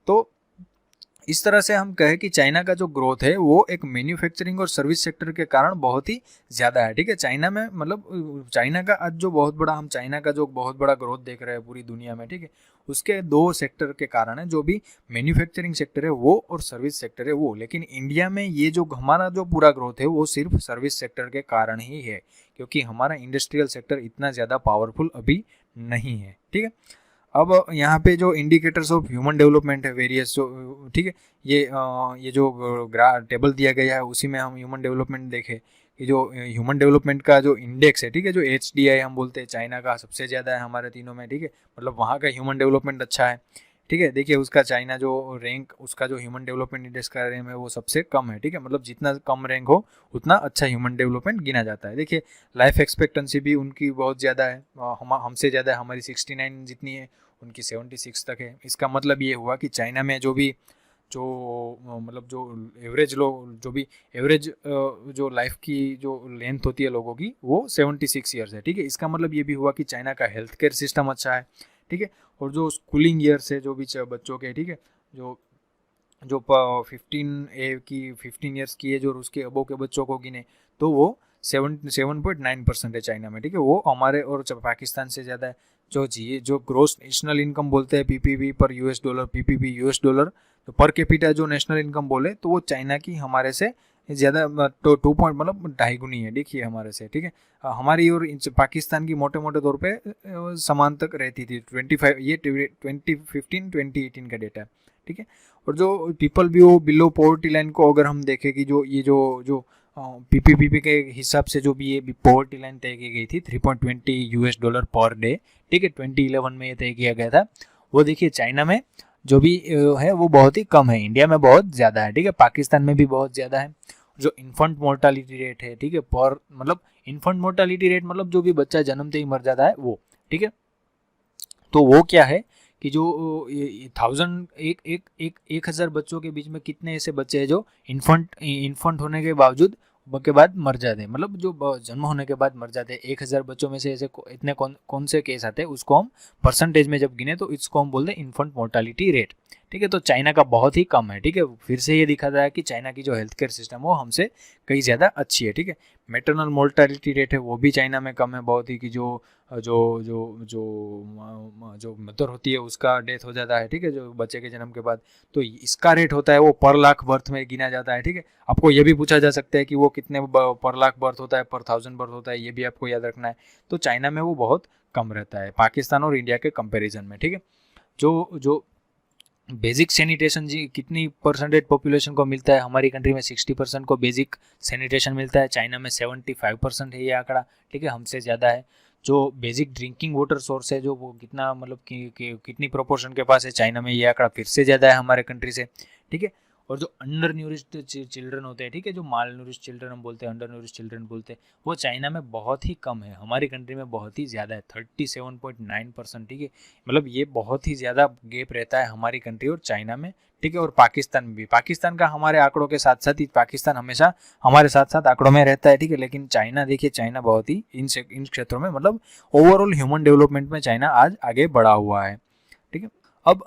तो इस तरह से हम कहें कि चाइना का जो ग्रोथ है वो एक मैन्युफैक्चरिंग और सर्विस सेक्टर के कारण बहुत ही ज़्यादा है, ठीक है। चाइना में मतलब चाइना का आज जो बहुत बड़ा ग्रोथ देख रहे हैं पूरी दुनिया में, ठीक है, उसके दो सेक्टर के कारण है, जो भी मैन्युफैक्चरिंग सेक्टर है वो और सर्विस सेक्टर है वो। लेकिन इंडिया में ये जो हमारा जो पूरा ग्रोथ है वो सिर्फ सर्विस सेक्टर के कारण ही है, क्योंकि हमारा इंडस्ट्रियल सेक्टर इतना ज़्यादा पावरफुल अभी नहीं है, ठीक है। अब यहाँ पे जो इंडिकेटर्स ऑफ ह्यूमन डेवलपमेंट है वेरियस, जो ठीक है, ये जो टेबल दिया गया है उसी में हम ह्यूमन डेवलपमेंट देखें कि जो ह्यूमन डेवलपमेंट का जो इंडेक्स है, ठीक है, जो HDI हम बोलते हैं, चाइना का सबसे ज़्यादा है हमारे तीनों में, ठीक है, मतलब वहाँ का ह्यूमन डेवलपमेंट अच्छा है, ठीक है। देखिए उसका चाइना जो रैंक, उसका जो ह्यूमन डेवलपमेंट इंडेक्स का रैंक है वो सबसे कम है, ठीक है, मतलब जितना कम रैंक हो उतना अच्छा ह्यूमन डेवलपमेंट गिना जाता है। देखिए लाइफ एक्सपेक्टेंसी भी उनकी बहुत ज़्यादा है, हमसे ज़्यादा है, हमारी 69 जितनी है, उनकी 76 तक है। इसका मतलब ये हुआ कि चाइना में जो मतलब जो एवरेज लोग, जो भी एवरेज जो लाइफ की जो लेंथ होती है लोगों की, वो 76 ईयर्स है, ठीक है। इसका मतलब ये भी हुआ कि चाइना का हेल्थ केयर सिस्टम अच्छा है, ठीक है। और जो स्कूलिंग ईयर्स है जो भी बच्चों के, ठीक है, जो जो 15 ईयर्स की एज और उसके अबो के बच्चों को गिने तो वो 7.9% है चाइना में, ठीक है। वो हमारे और पाकिस्तान से ज़्यादा है। जो ग्रोस नेशनल इनकम बोलते हैं PPP पर US dollar, PPP US dollar, तो पर कैपिटा जो नेशनल इनकम बोले तो वो चाइना की हमारे से ज़्यादा, तो 2 पॉइंट मतलब 2.5 गुनी है, देखिए हमारे से, ठीक है। हमारी और पाकिस्तान की मोटे मोटे तौर पे समान तक रहती थी 25, ये 2015-2018 का डेटा है, ठीक है। और जो पीपल भी वो बिलो पॉवर्टी लाइन को अगर हम देखें कि जो ये जो जो PPP के हिसाब से जो भी ये पॉवर्टी लाइन तय की गई थी 3.20 US डॉलर पर डे, ठीक है, 2011 में ये तय किया गया था। वो देखिए चाइना में जो भी है वो बहुत ही कम है, इंडिया में बहुत ज़्यादा है, ठीक है, पाकिस्तान में भी बहुत ज़्यादा है। जो इन्फेंट मोर्टालिटी रेट है, ठीक है, पर मतलब इन्फेंट मोर्टालिटी रेट मतलब जो भी बच्चा जन्मते ही मर जाता है वो, ठीक है। तो वो क्या है कि जो 1,000 बच्चों के बीच में कितने ऐसे बच्चे हैं जो इन्फेंट होने के बावजूद के बाद मर जाते हैं, मतलब जो जन्म होने के बाद मर जाते हैं। 1,000 बच्चों में से ऐसे इतने कौन से केस आते हैं, उसको हम परसेंटेज में जब गिने तो इसको हम बोलते हैं इन्फेंट मोर्टालिटी रेट, ठीक है। तो चाइना का बहुत ही कम है, ठीक है। फिर से ये दिखाता है कि चाइना की जो हेल्थ केयर सिस्टम वो हमसे कई ज़्यादा अच्छी है, ठीक है। मेटरनल मोर्टालिटी रेट है वो भी चाइना में कम है बहुत ही, कि जो जो जो जो जो मदर होती है उसका डेथ हो जाता है, ठीक है, जो बच्चे के जन्म के बाद, तो इसका रेट होता है वो पर लाख बर्थ में गिना जाता है, ठीक है। आपको ये भी पूछा जा सकता है कि वो कितने पर लाख बर्थ होता है, पर 1000 बर्थ होता है, ये भी आपको याद रखना है। तो चाइना में वो बहुत कम रहता है पाकिस्तान और इंडिया के कंपेरिजन में, ठीक है। जो जो बेसिक सैनिटेशन जी कितनी परसेंटेज पॉपुलेशन को मिलता है, हमारी कंट्री में 60% को बेसिक सैनिटेशन मिलता है, चाइना में 75% है ये आंकड़ा, ठीक है, हमसे ज़्यादा है। जो बेसिक ड्रिंकिंग वाटर सोर्स है जो वो कितना मतलब कितनी प्रोपोर्शन के पास है, चाइना में ये आंकड़ा फिर से ज़्यादा है हमारे कंट्री से, ठीक है। और जो अंडर न्यूरिश्ड चिल्ड्रन होते हैं, ठीक है, जो माल न्यूरिश्ड चिल्ड्रन हम बोलते हैं, अंडर न्यूरिश्ड चिल्ड्रन बोलते हैं, वो चाइना में बहुत ही कम है, हमारी कंट्री में बहुत ही ज़्यादा है, 37.9%, ठीक है। मतलब ये बहुत ही ज़्यादा गैप रहता है हमारी कंट्री और चाइना में, ठीक है। और पाकिस्तान में भी, पाकिस्तान का हमारे आंकड़ों के साथ साथ ही, पाकिस्तान हमेशा हमारे साथ साथ आंकड़ों में रहता है, ठीक है। लेकिन चाइना देखिए, चाइना बहुत ही इन क्षेत्रों में मतलब ओवरऑल ह्यूमन डेवलपमेंट में चाइना आज आगे बढ़ा हुआ है, ठीक है। अब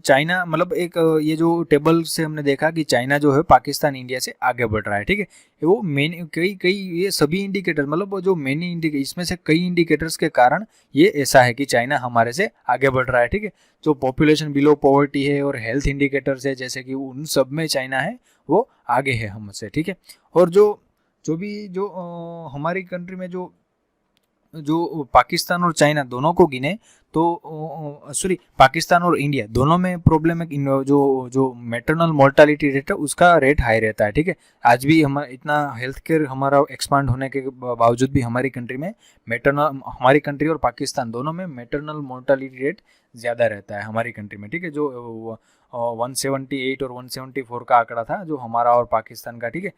चाइना मतलब एक ये जो टेबल से हमने देखा कि चाइना जो है पाकिस्तान इंडिया से आगे बढ़ रहा है, ठीक है। वो मेन कई ये सभी इंडिकेटर मतलब जो मेन इंडिकेटर, इसमें से कई इंडिकेटर्स के कारण ये ऐसा है कि चाइना हमारे से आगे बढ़ रहा है, ठीक है। जो पॉपुलेशन बिलो पॉवर्टी है और हेल्थ इंडिकेटर्स है जैसे कि उन सब में चाइना है वो आगे है हमसे, ठीक है। और जो भी जो हमारी कंट्री में जो पाकिस्तान और चाइना दोनों को गिने तो सॉरी पाकिस्तान और इंडिया दोनों में प्रॉब्लम है, जो मैटरनल मोर्टालिटी रेट है उसका रेट हाई रहता है, ठीक है। आज भी हम इतना हेल्थ केयर हमारा एक्सपांड होने के बावजूद भी हमारी कंट्री में हमारी कंट्री और पाकिस्तान दोनों में मैटरनल मोर्टालिटी रेट ज़्यादा रहता है हमारी कंट्री में, ठीक है। जो 178 और 174 का आंकड़ा था जो हमारा और पाकिस्तान का, ठीक है,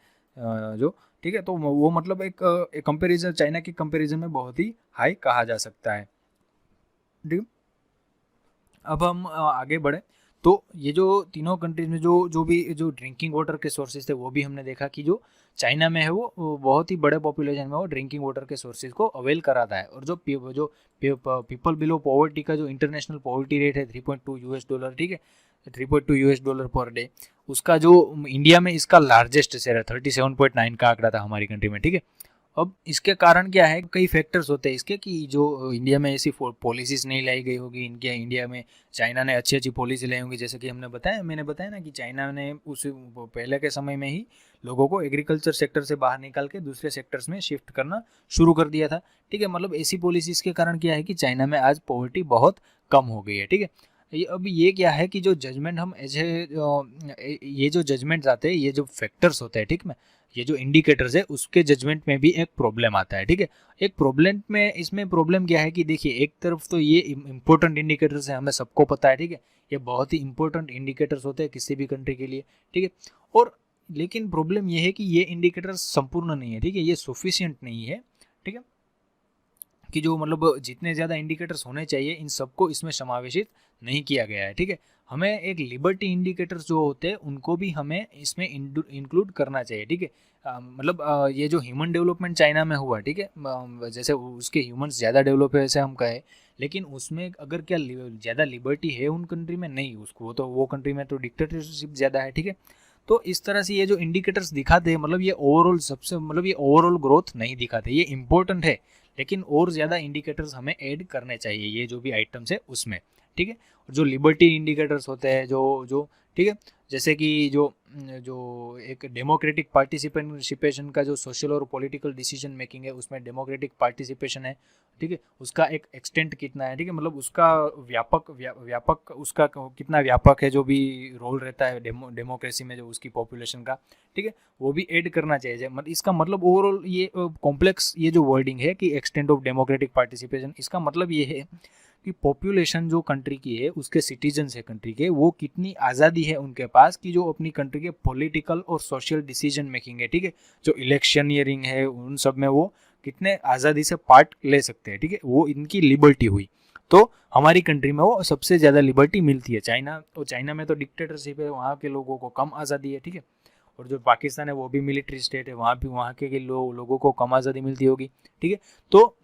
जो ठीक है, तो वो मतलब एक कंपैरिजन चाइना की कंपैरिजन में बहुत ही हाई कहा जा सकता है, ठीक है। अब हम आगे बढ़े तो ये जो तीनों कंट्रीज में जो भी जो ड्रिंकिंग वाटर के सोर्सेज थे वो भी हमने देखा कि जो चाइना में है वो बहुत ही बड़े पॉपुलेशन में वो ड्रिंकिंग वाटर के सोर्सेज को अवेल कराता है। और जो पीपल बिलो पॉवर्टी का जो इंटरनेशनल पॉवर्टी रेट है 3.2 US डॉलर, ठीक है, 3.2 US डॉलर पर डे, उसका जो इंडिया में इसका लार्जेस्ट शेयर है, 37.9 का आंकड़ा था हमारी कंट्री में, ठीक है। अब इसके कारण क्या है, कई फैक्टर्स होते हैं इसके कि जो इंडिया में ऐसी पॉलिसीज़ नहीं लाई गई होगी, इनके इंडिया में चाइना ने अच्छी अच्छी पॉलिसी लाई होंगी, जैसे कि मैंने बताया ना कि चाइना ने उस पहले के समय में ही लोगों को एग्रीकल्चर सेक्टर से बाहर निकाल के दूसरे सेक्टर्स में शिफ्ट करना शुरू कर दिया था, ठीक है। मतलब ऐसी पॉलिसीज़ के कारण क्या है कि चाइना में आज पॉवर्टी बहुत कम हो गई है, ठीक है। अब ये क्या है कि जो जजमेंट हम एज ए ये जो जजमेंट आते हैं, ये जो फैक्टर्स होते हैं, ठीक है, ये जो इंडिकेटर्स है उसके जजमेंट में भी एक प्रॉब्लम आता है, ठीक है। एक प्रॉब्लम में, इसमें प्रॉब्लम क्या है कि देखिए, एक तरफ तो ये इंपॉर्टेंट इंडिकेटर्स है, हमें सबको पता है, ठीक है, ये बहुत ही इंपॉर्टेंट इंडिकेटर्स होते हैं किसी भी कंट्री के लिए, ठीक है। और लेकिन प्रॉब्लम ये है कि ये इंडिकेटर्स संपूर्ण नहीं है, ठीक है, ये सफिशिएंट नहीं है, ठीक है, कि जो मतलब जितने ज़्यादा इंडिकेटर्स होने चाहिए इन सबको इसमें समावेशित नहीं किया गया है, ठीक है। हमें एक लिबर्टी इंडिकेटर्स जो होते हैं उनको भी हमें इसमें इंक्लूड करना चाहिए, ठीक है। मतलब ये जो ह्यूमन डेवलपमेंट चाइना में हुआ, ठीक है, जैसे उसके ह्यूमंस ज़्यादा डेवलप है ऐसे हम कहें, लेकिन उसमें अगर क्या ज़्यादा लिबर्टी है उन कंट्री में? नहीं, उसको तो वो कंट्री में तो डिक्टेटरशिप ज़्यादा है, ठीक है। तो इस तरह से ये जो इंडिकेटर्स दिखाते हैं, मतलब ये ओवरऑल सबसे, मतलब ये ओवरऑल ग्रोथ नहीं दिखाते, ये इंपॉर्टेंट है, लेकिन और ज़्यादा इंडिकेटर्स हमें ऐड करने चाहिए ये जो भी आइटम्स है उसमें, ठीक है। जो लिबर्टी इंडिकेटर्स होते हैं, जो जो ठीक है, जैसे कि जो जो एक डेमोक्रेटिक पार्टिसिपेशन का जो सोशल और पॉलिटिकल डिसीजन मेकिंग है उसमें डेमोक्रेटिक पार्टिसिपेशन है, ठीक है, उसका एक एक्सटेंट कितना है, ठीक है, मतलब उसका व्यापक उसका कितना व्यापक है, जो भी रोल रहता है डेमोक्रेसी में जो उसकी पॉपुलेशन का, ठीक है, वो भी ऐड करना चाहिए। मतलब इसका मतलब ओवरऑल ये कॉम्प्लेक्स ये जो वर्डिंग है कि एक्सटेंट ऑफ डेमोक्रेटिक पार्टिसिपेशन, इसका मतलब ये है कि पॉपुलेशन जो कंट्री की है, उसके सिटीजन्स है कंट्री के, वो कितनी आज़ादी है उनके पास कि जो अपनी कंट्री के पॉलिटिकल और सोशल डिसीजन मेकिंग है, ठीक है, जो इलेक्शनियरिंग है उन सब में वो कितने आज़ादी से पार्ट ले सकते हैं, ठीक है, वो इनकी लिबर्टी हुई। तो हमारी कंट्री में वो सबसे ज़्यादा लिबर्टी मिलती है। चाइना में तो डिक्टेटरशिप है, वहाँ के लोगों को कम आज़ादी है, ठीक है। और जो पाकिस्तान है वो भी मिलिट्री स्टेट है, वहाँ भी वहाँ के लोगों को कम आज़ादी मिलती होगी, ठीक है। तो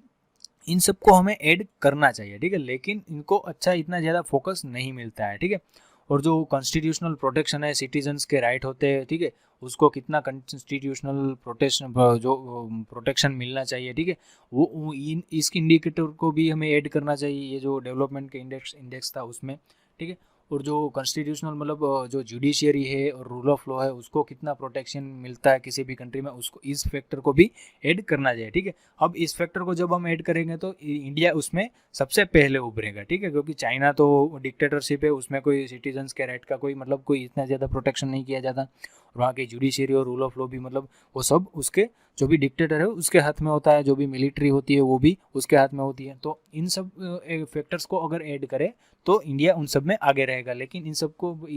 इन सबको हमें ऐड करना चाहिए, ठीक है, लेकिन इनको अच्छा इतना ज़्यादा फोकस नहीं मिलता है, ठीक है। और जो कॉन्स्टिट्यूशनल प्रोटेक्शन है, सिटीजन्स के राइट होते हैं, ठीक है, उसको कितना कॉन्स्टिट्यूशनल प्रोटेक्शन जो प्रोटेक्शन मिलना चाहिए, ठीक है, वो इस इंडिकेटर को भी हमें ऐड करना चाहिए, ये जो डेवलपमेंट के इंडेक्स था उसमें, ठीक है। और जो कॉन्स्टिट्यूशनल मतलब जो जुडिशियरी है और रूल ऑफ लॉ है उसको कितना प्रोटेक्शन मिलता है किसी भी कंट्री में, उसको इस फैक्टर को भी ऐड करना चाहिए, ठीक है। अब इस फैक्टर को जब हम ऐड करेंगे तो इंडिया उसमें सबसे पहले उभरेगा, ठीक है, क्योंकि चाइना तो डिक्टेटरशिप है, उसमें कोई सिटीजन्स के राइट का कोई मतलब कोई इतना ज़्यादा प्रोटेक्शन नहीं किया जाता, और वहाँ की जुडिशियरी और रूल ऑफ लॉ भी मतलब वो सब उसके जो भी डिक्टेटर है उसके हाथ में होता है, जो भी मिलिट्री होती है वो भी उसके हाथ में होती है। तो इन सब फैक्टर्स को अगर ऐड करें तो इंडिया उन सब में आगे रहेगा, लेकिन इन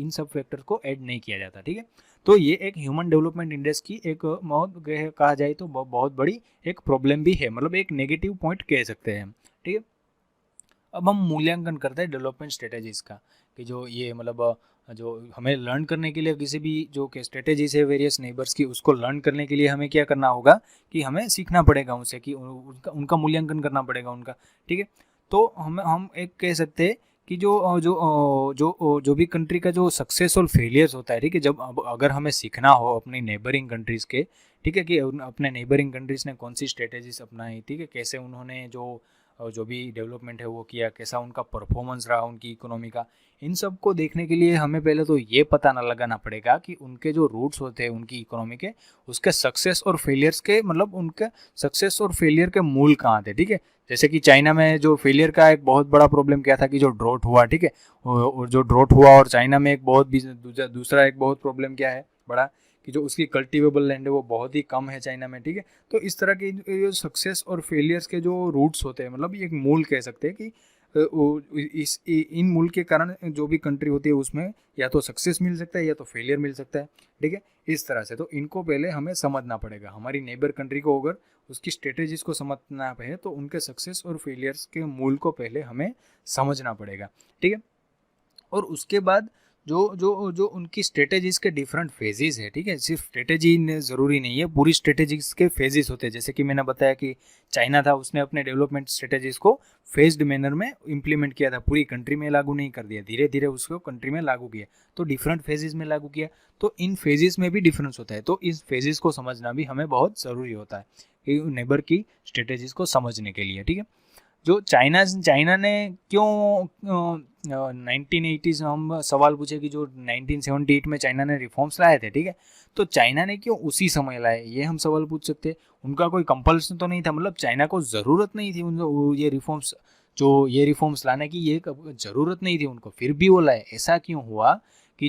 सब फैक्टर्स को ऐड नहीं किया जाता, ठीक है। तो ये एक ह्यूमन डेवलपमेंट इंडेक्स की एक बहुत कहा जाए तो बहुत बड़ी एक प्रॉब्लम भी है, मतलब एक नेगेटिव पॉइंट कह सकते हैं, ठीक है। अब हम मूल्यांकन करते हैं डेवलपमेंट स्ट्रेटेजीज का, कि जो ये मतलब जो हमें लर्न करने के लिए किसी भी जो के स्ट्रेटेजीज है वेरियस नेबर्स की, उसको लर्न करने के लिए हमें क्या करना होगा कि हमें सीखना पड़ेगा उनसे, कि उनका मूल्यांकन करना पड़ेगा उनका, ठीक है। तो हम एक कह सकते हैं कि जो भी कंट्री का जो सक्सेस और फेलियर्स होता है, ठीक है, जब अगर हमें सीखना हो अपनी नेबरिंग कंट्रीज़ के, ठीक है, कि अपने नेबरिंग कंट्रीज़ ने कौन सी स्ट्रेटेजीज अपनाई, ठीक है, कैसे उन्होंने जो भी डेवलपमेंट है वो किया, कैसा उनका परफॉर्मेंस रहा उनकी इकोनॉमी का, इन सब को देखने के लिए हमें पहले तो ये पता ना लगाना पड़ेगा कि उनके जो रूट्स होते हैं उनकी इकोनॉमी के, उसके सक्सेस और फेलियर्स के, मतलब उनके सक्सेस और फेलियर के मूल कहाँ थे, ठीक है। जैसे कि चाइना में जो फेलियर का एक बहुत बड़ा प्रॉब्लम क्या था कि जो ड्रॉट हुआ, ठीक है, और जो ड्रॉट हुआ, और चाइना में एक बहुत दूसरा एक बहुत प्रॉब्लम क्या है बड़ा, कि जो उसकी कल्टिवेबल लैंड है वो बहुत ही कम है चाइना में, ठीक है। तो इस तरह के जो सक्सेस और फेलियर्स के जो रूट्स होते हैं, मतलब ये एक मूल कह सकते हैं कि इन मूल के कारण जो भी कंट्री होती है उसमें या तो सक्सेस मिल सकता है या तो फेलियर मिल सकता है, ठीक है, इस तरह से। तो इनको पहले हमें समझना पड़ेगा, हमारी नेबर कंट्री को अगर उसकी स्ट्रेटेजीज को समझना है तो उनके सक्सेस और फेलियर्स के मूल को पहले हमें समझना पड़ेगा, ठीक है। और उसके बाद जो जो जो उनकी स्ट्रेटेजीज के डिफरेंट फेजेस है, ठीक है, सिर्फ स्ट्रेटेजी ज़रूरी नहीं है, पूरी स्ट्रेटेजीज के फेजेस होते हैं। जैसे कि मैंने बताया कि चाइना था, उसने अपने डेवलपमेंट स्ट्रेटेजीज को फेज्ड मैनर में इम्प्लीमेंट किया था, पूरी कंट्री में लागू नहीं कर दिया, धीरे धीरे उसको कंट्री में लागू किया, तो डिफरेंट फेजेस में लागू किया। तो इन फेजेस में भी डिफरेंस होता है, तो इस फेजेस को समझना भी हमें बहुत ज़रूरी होता है कि नेबर की स्ट्रेटेजीज को समझने के लिए, ठीक है। जो चाइना ने क्यों 1980s हम सवाल पूछे कि जो 1978 में चाइना ने रिफॉर्म्स लाए थे, ठीक है, तो चाइना ने क्यों उसी समय लाए, ये हम सवाल पूछ सकते हैं। उनका कोई कंपल्सन तो नहीं था, मतलब चाइना को ज़रूरत नहीं थी उन ये रिफॉर्म्स जो ये रिफॉर्म्स लाने की ये ज़रूरत नहीं थी उनको, फिर भी वो लाए। ऐसा क्यों हुआ कि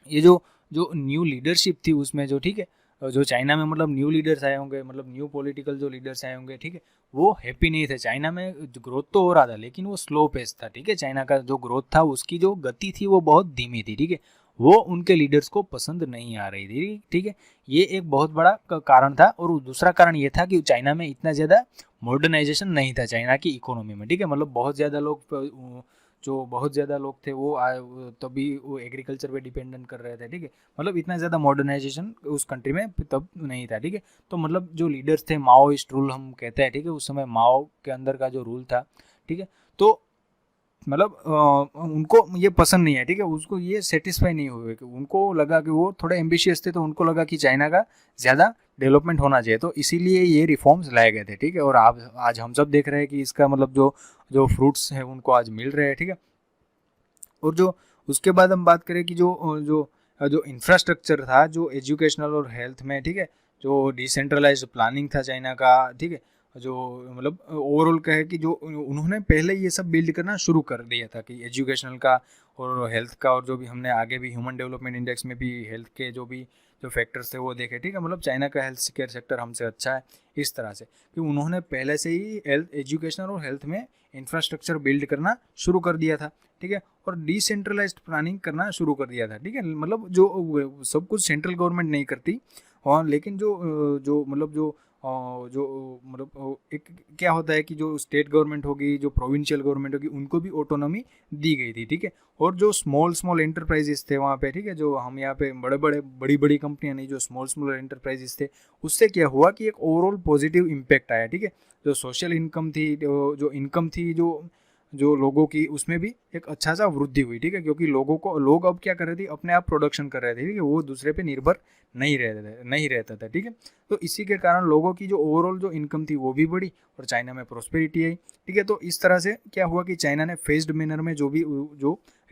ये जो न्यू लीडरशिप थी उसमें, जो ठीक है, जो चाइना में मतलब न्यू लीडर्स आए होंगे, मतलब न्यू पॉलिटिकल जो लीडर्स आए होंगे, ठीक है, वो हैप्पी नहीं थे। चाइना में ग्रोथ तो हो रहा था लेकिन वो स्लो पेस था, ठीक है। चाइना का जो ग्रोथ था उसकी जो गति थी वो बहुत धीमी थी, ठीक है। वो उनके लीडर्स को पसंद नहीं आ रही थी, ठीक है। ये एक बहुत बड़ा कारण था। और दूसरा कारण ये था कि चाइना में इतना ज़्यादा मॉडर्नाइजेशन नहीं था चाइना की इकोनॉमी में, ठीक है। मतलब बहुत ज़्यादा लोग थे वो तभी वो एग्रीकल्चर पे डिपेंडेंट कर रहे थे, ठीक है। मतलब इतना ज़्यादा मॉडर्नाइजेशन उस कंट्री में तब नहीं था, ठीक है। तो मतलब जो लीडर्स थे, माओइस्ट रूल हम कहते हैं, ठीक है, उस समय माओ के अंदर का जो रूल था, ठीक है, तो मतलब उनको ये पसंद नहीं है, ठीक है। उसको ये सेटिस्फाई नहीं हुए कि उनको लगा कि वो थोड़े एम्बिशियस थे, तो उनको लगा कि चाइना का ज़्यादा डेवलपमेंट होना चाहिए, तो इसीलिए ये रिफॉर्म्स लाए गए थे, ठीक है। और आप आज हम सब देख रहे हैं कि इसका मतलब जो जो फ्रूट्स हैं उनको आज मिल रहे हैं, ठीक है। और जो उसके बाद हम बात करें कि जो जो जो इंफ्रास्ट्रक्चर था, जो एजुकेशनल और हेल्थ में, ठीक है, जो डिसेंट्रलाइज्ड प्लानिंग था चाइना का, ठीक है, जो मतलब ओवरऑल कहे कि जो उन्होंने पहले ये सब बिल्ड करना शुरू कर दिया था कि एजुकेशनल का और हेल्थ का, और जो भी हमने आगे भी ह्यूमन डेवलपमेंट इंडेक्स में भी हेल्थ के जो फैक्टर्स थे वो देखे, ठीक है। मतलब चाइना का हेल्थ केयर सेक्टर हमसे अच्छा है इस तरह से कि उन्होंने पहले से ही हेल्थ एजुकेशनल और हेल्थ में इंफ्रास्ट्रक्चर बिल्ड करना शुरू कर दिया था, ठीक है। और डिसेंट्रलाइज्ड प्लानिंग करना शुरू कर दिया था, ठीक है। मतलब जो सब कुछ सेंट्रल गवर्नमेंट नहीं करती, और लेकिन जो एक क्या होता है कि जो स्टेट गवर्नमेंट होगी, जो प्रोविंशियल गवर्नमेंट होगी, उनको भी ऑटोनॉमी दी गई थी, ठीक है। और जो स्मॉल एंटरप्राइजेस थे वहाँ पे, ठीक है, जो हम यहाँ पे बड़ी बड़ी कंपनियाँ नहीं, जो स्मॉल एंटरप्राइजेस थे, उससे क्या हुआ कि एक ओवरऑल पॉजिटिव इम्पैक्ट आया, ठीक है। जो सोशल इनकम थी, जो इनकम थी, जो लोगों की, उसमें भी एक अच्छा सा वृद्धि हुई, ठीक है। क्योंकि लोग अब क्या कर रहे थे, अपने आप प्रोडक्शन कर रहे थे, ठीक है। वो दूसरे पे निर्भर नहीं रहता था, ठीक है। तो इसी के कारण लोगों की जो ओवरऑल जो इनकम थी वो भी बढ़ी और चाइना में प्रॉस्पेरिटी आई, ठीक है। तो इस तरह से क्या हुआ कि चाइना ने फेज्ड मैनर में जो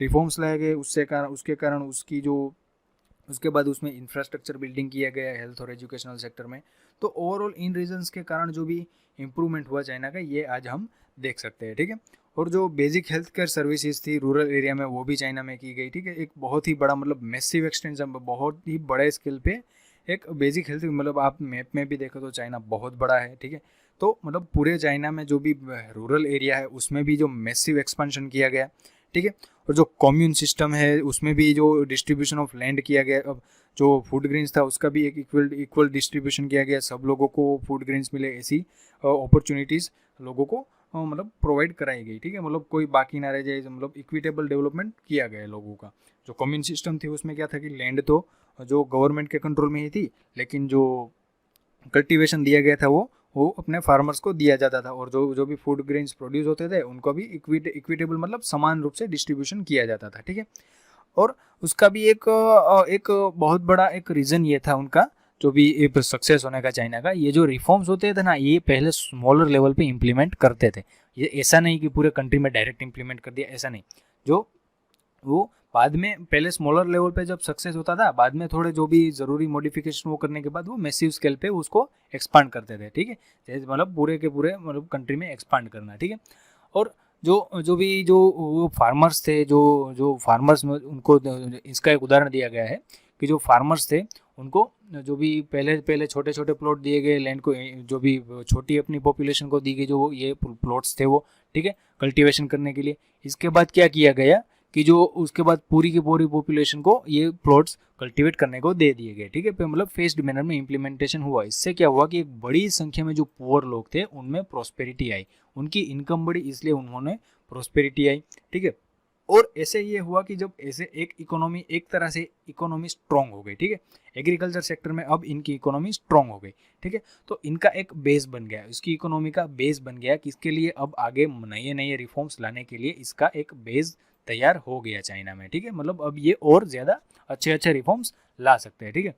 रिफॉर्म्स लाए गए, उसके कारण उसके बाद उसमें इंफ्रास्ट्रक्चर बिल्डिंग किया गया हेल्थ और एजुकेशनल सेक्टर में। तो ओवरऑल इन रीजन्स के कारण जो भी इम्प्रूवमेंट हुआ चाइना का, ये आज हम देख सकते हैं, ठीक है। और जो बेसिक हेल्थ केयर सर्विसेज थी रूरल एरिया में, वो भी चाइना में की गई, ठीक है। एक बहुत ही बड़ा मतलब मैसिव एक्सटेंशन, बहुत ही बड़े स्केल पे एक बेसिक हेल्थ, मतलब आप मैप में भी देखो तो चाइना बहुत बड़ा है, ठीक है। तो मतलब पूरे चाइना में जो भी रूरल एरिया है उसमें भी जो मैसिव एक्सपेंशन किया गया, ठीक है। और जो कम्यून सिस्टम है उसमें भी जो डिस्ट्रीब्यूशन ऑफ लैंड किया गया, अब जो फूड ग्रेन्स था उसका भी एक इक्वल डिस्ट्रीब्यूशन किया गया, सब लोगों को फूड ग्रेन्स मिले, ऐसी अपॉर्चुनिटीज़ लोगों को मतलब प्रोवाइड कराई गई, ठीक है। मतलब कोई बाकी ना रह जाए, मतलब इक्विटेबल डेवलपमेंट किया गया लोगों का। जो कम्यून सिस्टम थी उसमें क्या था कि लैंड तो जो गवर्नमेंट के कंट्रोल में ही थी, लेकिन जो कल्टीवेशन दिया गया था वो अपने फार्मर्स को दिया जाता था, और जो भी फूड ग्रेन्स प्रोड्यूस होते थे उनको भी इक्विटेबल मतलब समान रूप से डिस्ट्रीब्यूशन किया जाता था, ठीक है। और उसका भी एक बहुत बड़ा एक रीज़न ये था उनका, जो भी एक सक्सेस होने का चाइना का, ये जो रिफॉर्म्स होते थे ना, ये पहले स्मॉलर लेवल पे इम्प्लीमेंट करते थे। ये ऐसा नहीं कि पूरे कंट्री में डायरेक्ट इम्प्लीमेंट कर दिया, ऐसा नहीं। जो वो बाद में पहले स्मॉलर लेवल पे जब सक्सेस होता था, बाद में थोड़े जो भी ज़रूरी मॉडिफिकेशन वो करने के बाद वो मैसिव स्केल पे उसको एक्सपांड करते थे, ठीक है। जैसे मतलब पूरे के पूरे मतलब कंट्री में एक्सपांड करना, ठीक है। और जो वो फार्मर्स थे, जो फार्मर्स में उनको इसका एक उदाहरण दिया गया है कि जो फार्मर्स थे उनको जो भी पहले छोटे छोटे प्लॉट दिए गए लैंड को, जो भी छोटी अपनी पॉपुलेशन को दी गई जो ये प्लॉट्स थे वो, ठीक है, कल्टीवेशन करने के लिए। इसके बाद क्या किया गया कि जो उसके बाद पूरी की पूरी पॉपुलेशन को ये प्लॉट्स कल्टीवेट करने को दे दिए गए, ठीक है। मतलब फेस्ड मैनर में इम्प्लीमेंटेशन हुआ। इससे क्या हुआ कि एक बड़ी संख्या में जो पुअर लोग थे उनमें प्रॉस्पेरिटी आई, उनकी इनकम बढ़ी, इसलिए उन्होंने प्रॉस्पेरिटी आई, ठीक है। और ऐसे ये हुआ कि जब ऐसे एक तरह से इकोनॉमी स्ट्रांग हो गई, ठीक है। एग्रीकल्चर सेक्टर में अब इनकी इकोनॉमी स्ट्रांग हो गई, ठीक है। तो इनका एक बेस बन गया, इसकी इकोनॉमी का बेस बन गया कि इसके लिए अब आगे नए रिफॉर्म्स लाने के लिए इसका एक बेस तैयार हो गया चाइना में, ठीक है। मतलब अब ये और ज़्यादा अच्छे रिफॉर्म्स ला सकते हैं, ठीक है।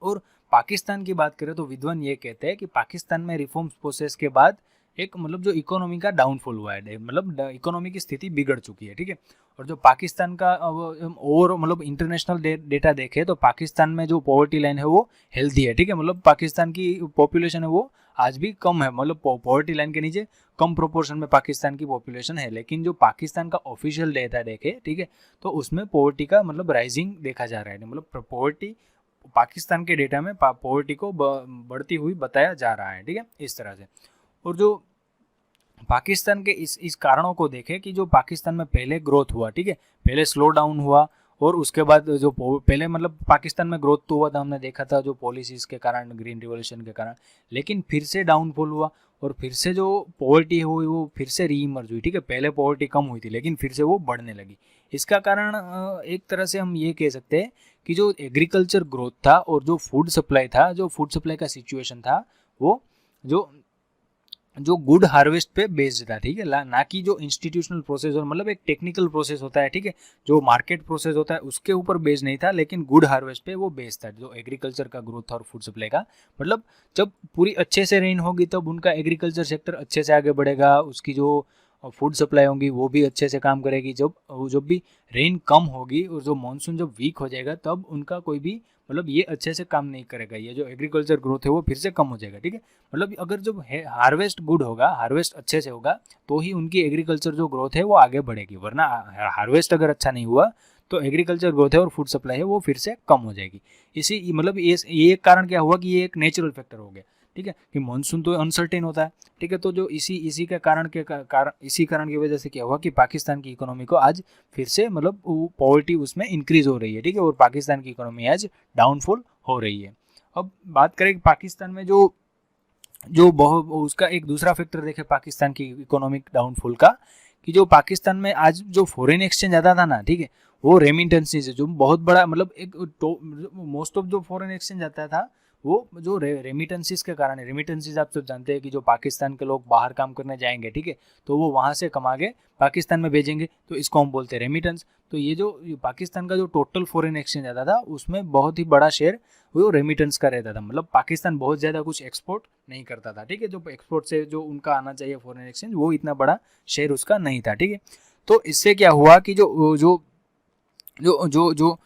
और पाकिस्तान की बात करें तो विद्वान ये कहते हैं कि पाकिस्तान में रिफॉर्म्स प्रोसेस के बाद एक मतलब जो इकोनॉमी का डाउनफॉल हुआ है, मतलब इकोनॉमी की स्थिति बिगड़ चुकी है, ठीक है। और जो पाकिस्तान का और मतलब इंटरनेशनल डेटा देखें तो पाकिस्तान में जो पॉवर्टी लाइन है वो हेल्दी है, ठीक है। मतलब पाकिस्तान की पॉपुलेशन है वो आज भी कम है, मतलब पॉवर्टी लाइन के नीचे कम प्रोपोर्शन में पाकिस्तान की पॉपुलेशन है। लेकिन जो पाकिस्तान का ऑफिशियल डेटा देखे, ठीक है, तो उसमें पॉवर्टी का मतलब राइजिंग देखा जा रहा है, मतलब पॉवर्टी पाकिस्तान के डेटा में पॉवर्टी को बढ़ती हुई बताया जा रहा है, ठीक है, इस तरह से। और जो पाकिस्तान के इस कारणों को देखें कि जो पाकिस्तान में पहले ग्रोथ हुआ, ठीक है, पहले स्लो डाउन हुआ और उसके बाद जो पहले मतलब पाकिस्तान में ग्रोथ तो हुआ था, हमने देखा था जो पॉलिसीज के कारण, ग्रीन रिवॉल्यूशन के कारण, लेकिन फिर से डाउनफॉल हुआ और फिर से जो पॉवर्टी हुई वो फिर से रीइमर्ज हुई, ठीक है। पहले पॉवर्टी कम हुई थी लेकिन फिर से वो बढ़ने लगी। इसका कारण एक तरह से हम ये कह सकते हैं कि जो एग्रीकल्चर ग्रोथ था और जो फूड सप्लाई था, जो फूड सप्लाई का सिचुएशन था, वो जो गुड हार्वेस्ट पे बेस्ड था, ठीक है, ना कि जो इंस्टीट्यूशनल प्रोसेस और मतलब एक टेक्निकल प्रोसेस होता है, ठीक है, जो मार्केट प्रोसेस होता है उसके ऊपर बेस्ड नहीं था, लेकिन गुड हार्वेस्ट पे वो बेस्ड था। जो एग्रीकल्चर का ग्रोथ था और फूड सप्लाई का, मतलब जब पूरी अच्छे से रेन होगी तब उनका एग्रीकल्चर सेक्टर अच्छे से आगे बढ़ेगा, उसकी जो फूड सप्लाई होगी वो भी अच्छे से काम करेगी। जब भी रेन कम होगी और जो मानसून जब वीक हो जाएगा तब उनका कोई भी मतलब ये अच्छे से काम नहीं करेगा, ये जो एग्रीकल्चर ग्रोथ है वो फिर से कम हो जाएगा, ठीक है। मतलब अगर जब हार्वेस्ट गुड होगा, हार्वेस्ट अच्छे से होगा, तो ही उनकी एग्रीकल्चर जो ग्रोथ है वो आगे बढ़ेगी, वरना हार्वेस्ट अगर अच्छा नहीं हुआ तो एग्रीकल्चर ग्रोथ है और फूड सप्लाई है वो फिर से कम हो जाएगी। इसी मतलब ये एक कारण क्या हुआ कि ये एक नेचुरल फैक्टर हो गया, ठीक है, कि मानसून तो अनसर्टेन होता है, ठीक है। तो जो इसी के कारण इसी कारण की वजह से क्या हुआ कि पाकिस्तान की इकोनॉमी को आज फिर से मतलब पॉवर्टी उसमें इंक्रीज हो रही है, ठीक है, और पाकिस्तान की इकोनॉमी आज डाउनफॉल हो रही है। अब बात करें पाकिस्तान में जो जो बहुत उसका एक दूसरा फैक्टर देखे पाकिस्तान की इकोनॉमिक डाउनफॉल का, कि जो पाकिस्तान में आज जो फॉरेन एक्सचेंज आता था ना, ठीक है, वो रेमिटेंसीज है, जो बहुत बड़ा मतलब एक मोस्ट ऑफ जो फॉरेन एक्सचेंज आता था वो जो रेमिटेंसीज के कारण है। रेमिटेंसीज आप सब जानते हैं कि जो पाकिस्तान के लोग बाहर काम करने जाएंगे, ठीक है, तो वो वहाँ से कमा के पाकिस्तान में भेजेंगे, तो इसको हम बोलते हैं रेमिटेंस। तो ये जो पाकिस्तान का जो टोटल फॉरेन एक्सचेंज आता था उसमें बहुत ही बड़ा शेयर वो रेमिटेंस का रहता था। मतलब पाकिस्तान बहुत ज़्यादा कुछ एक्सपोर्ट नहीं करता था, ठीक है, जो एक्सपोर्ट से जो उनका आना चाहिए फॉरेन एक्सचेंज वो इतना बड़ा शेयर उसका नहीं था, ठीक है। तो इससे क्या हुआ कि जो जो जो जो जो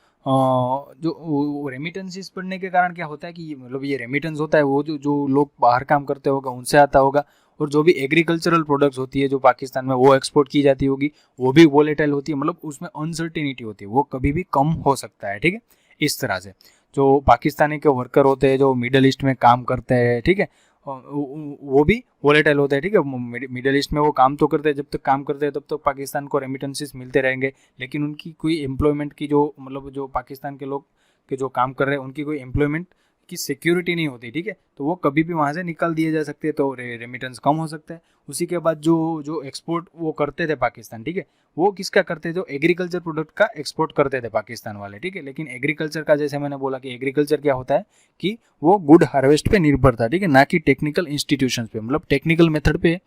जो रेमिटेंसेस पढ़ने के कारण क्या होता है कि मतलब ये रेमिटेंस होता है वो जो लोग बाहर काम करते होगा उनसे आता होगा, और जो भी एग्रीकल्चरल प्रोडक्ट्स होती है जो पाकिस्तान में वो एक्सपोर्ट की जाती होगी वो भी वोलेटाइल होती है, मतलब उसमें अनसर्टेनिटी होती है, वो कभी भी कम हो सकता है, ठीक है। इस तरह से जो पाकिस्तानी के वर्कर होते हैं जो मिडल ईस्ट में काम करते हैं, ठीक है, वो भी वोलेटाइल होता है, ठीक है। मिडल ईस्ट में वो काम तो करते हैं, जब तक काम करते हैं तब तक पाकिस्तान को रेमिटेंसेस मिलते रहेंगे, लेकिन उनकी कोई एम्प्लॉयमेंट की जो मतलब जो पाकिस्तान के लोग के जो काम कर रहे हैं उनकी कोई एम्प्लॉयमेंट की सिक्योरिटी नहीं होती, ठीक है, तो वो कभी भी वहाँ से निकाल दिए जा सकते हैं, तो रेमिटेंस कम हो सकता है। उसी के बाद जो जो एक्सपोर्ट वो करते थे पाकिस्तान, ठीक है, वो किसका करते थे, जो एग्रीकल्चर प्रोडक्ट का एक्सपोर्ट करते थे पाकिस्तान वाले, ठीक है। लेकिन एग्रीकल्चर का जैसे मैंने बोला कि एग्रीकल्चर क्या होता है कि वो गुड हार्वेस्ट पे निर्भर था, ठीक है, ना कि टेक्निकल इंस्टीट्यूशंस पे, मतलब टेक्निकल मेथड पे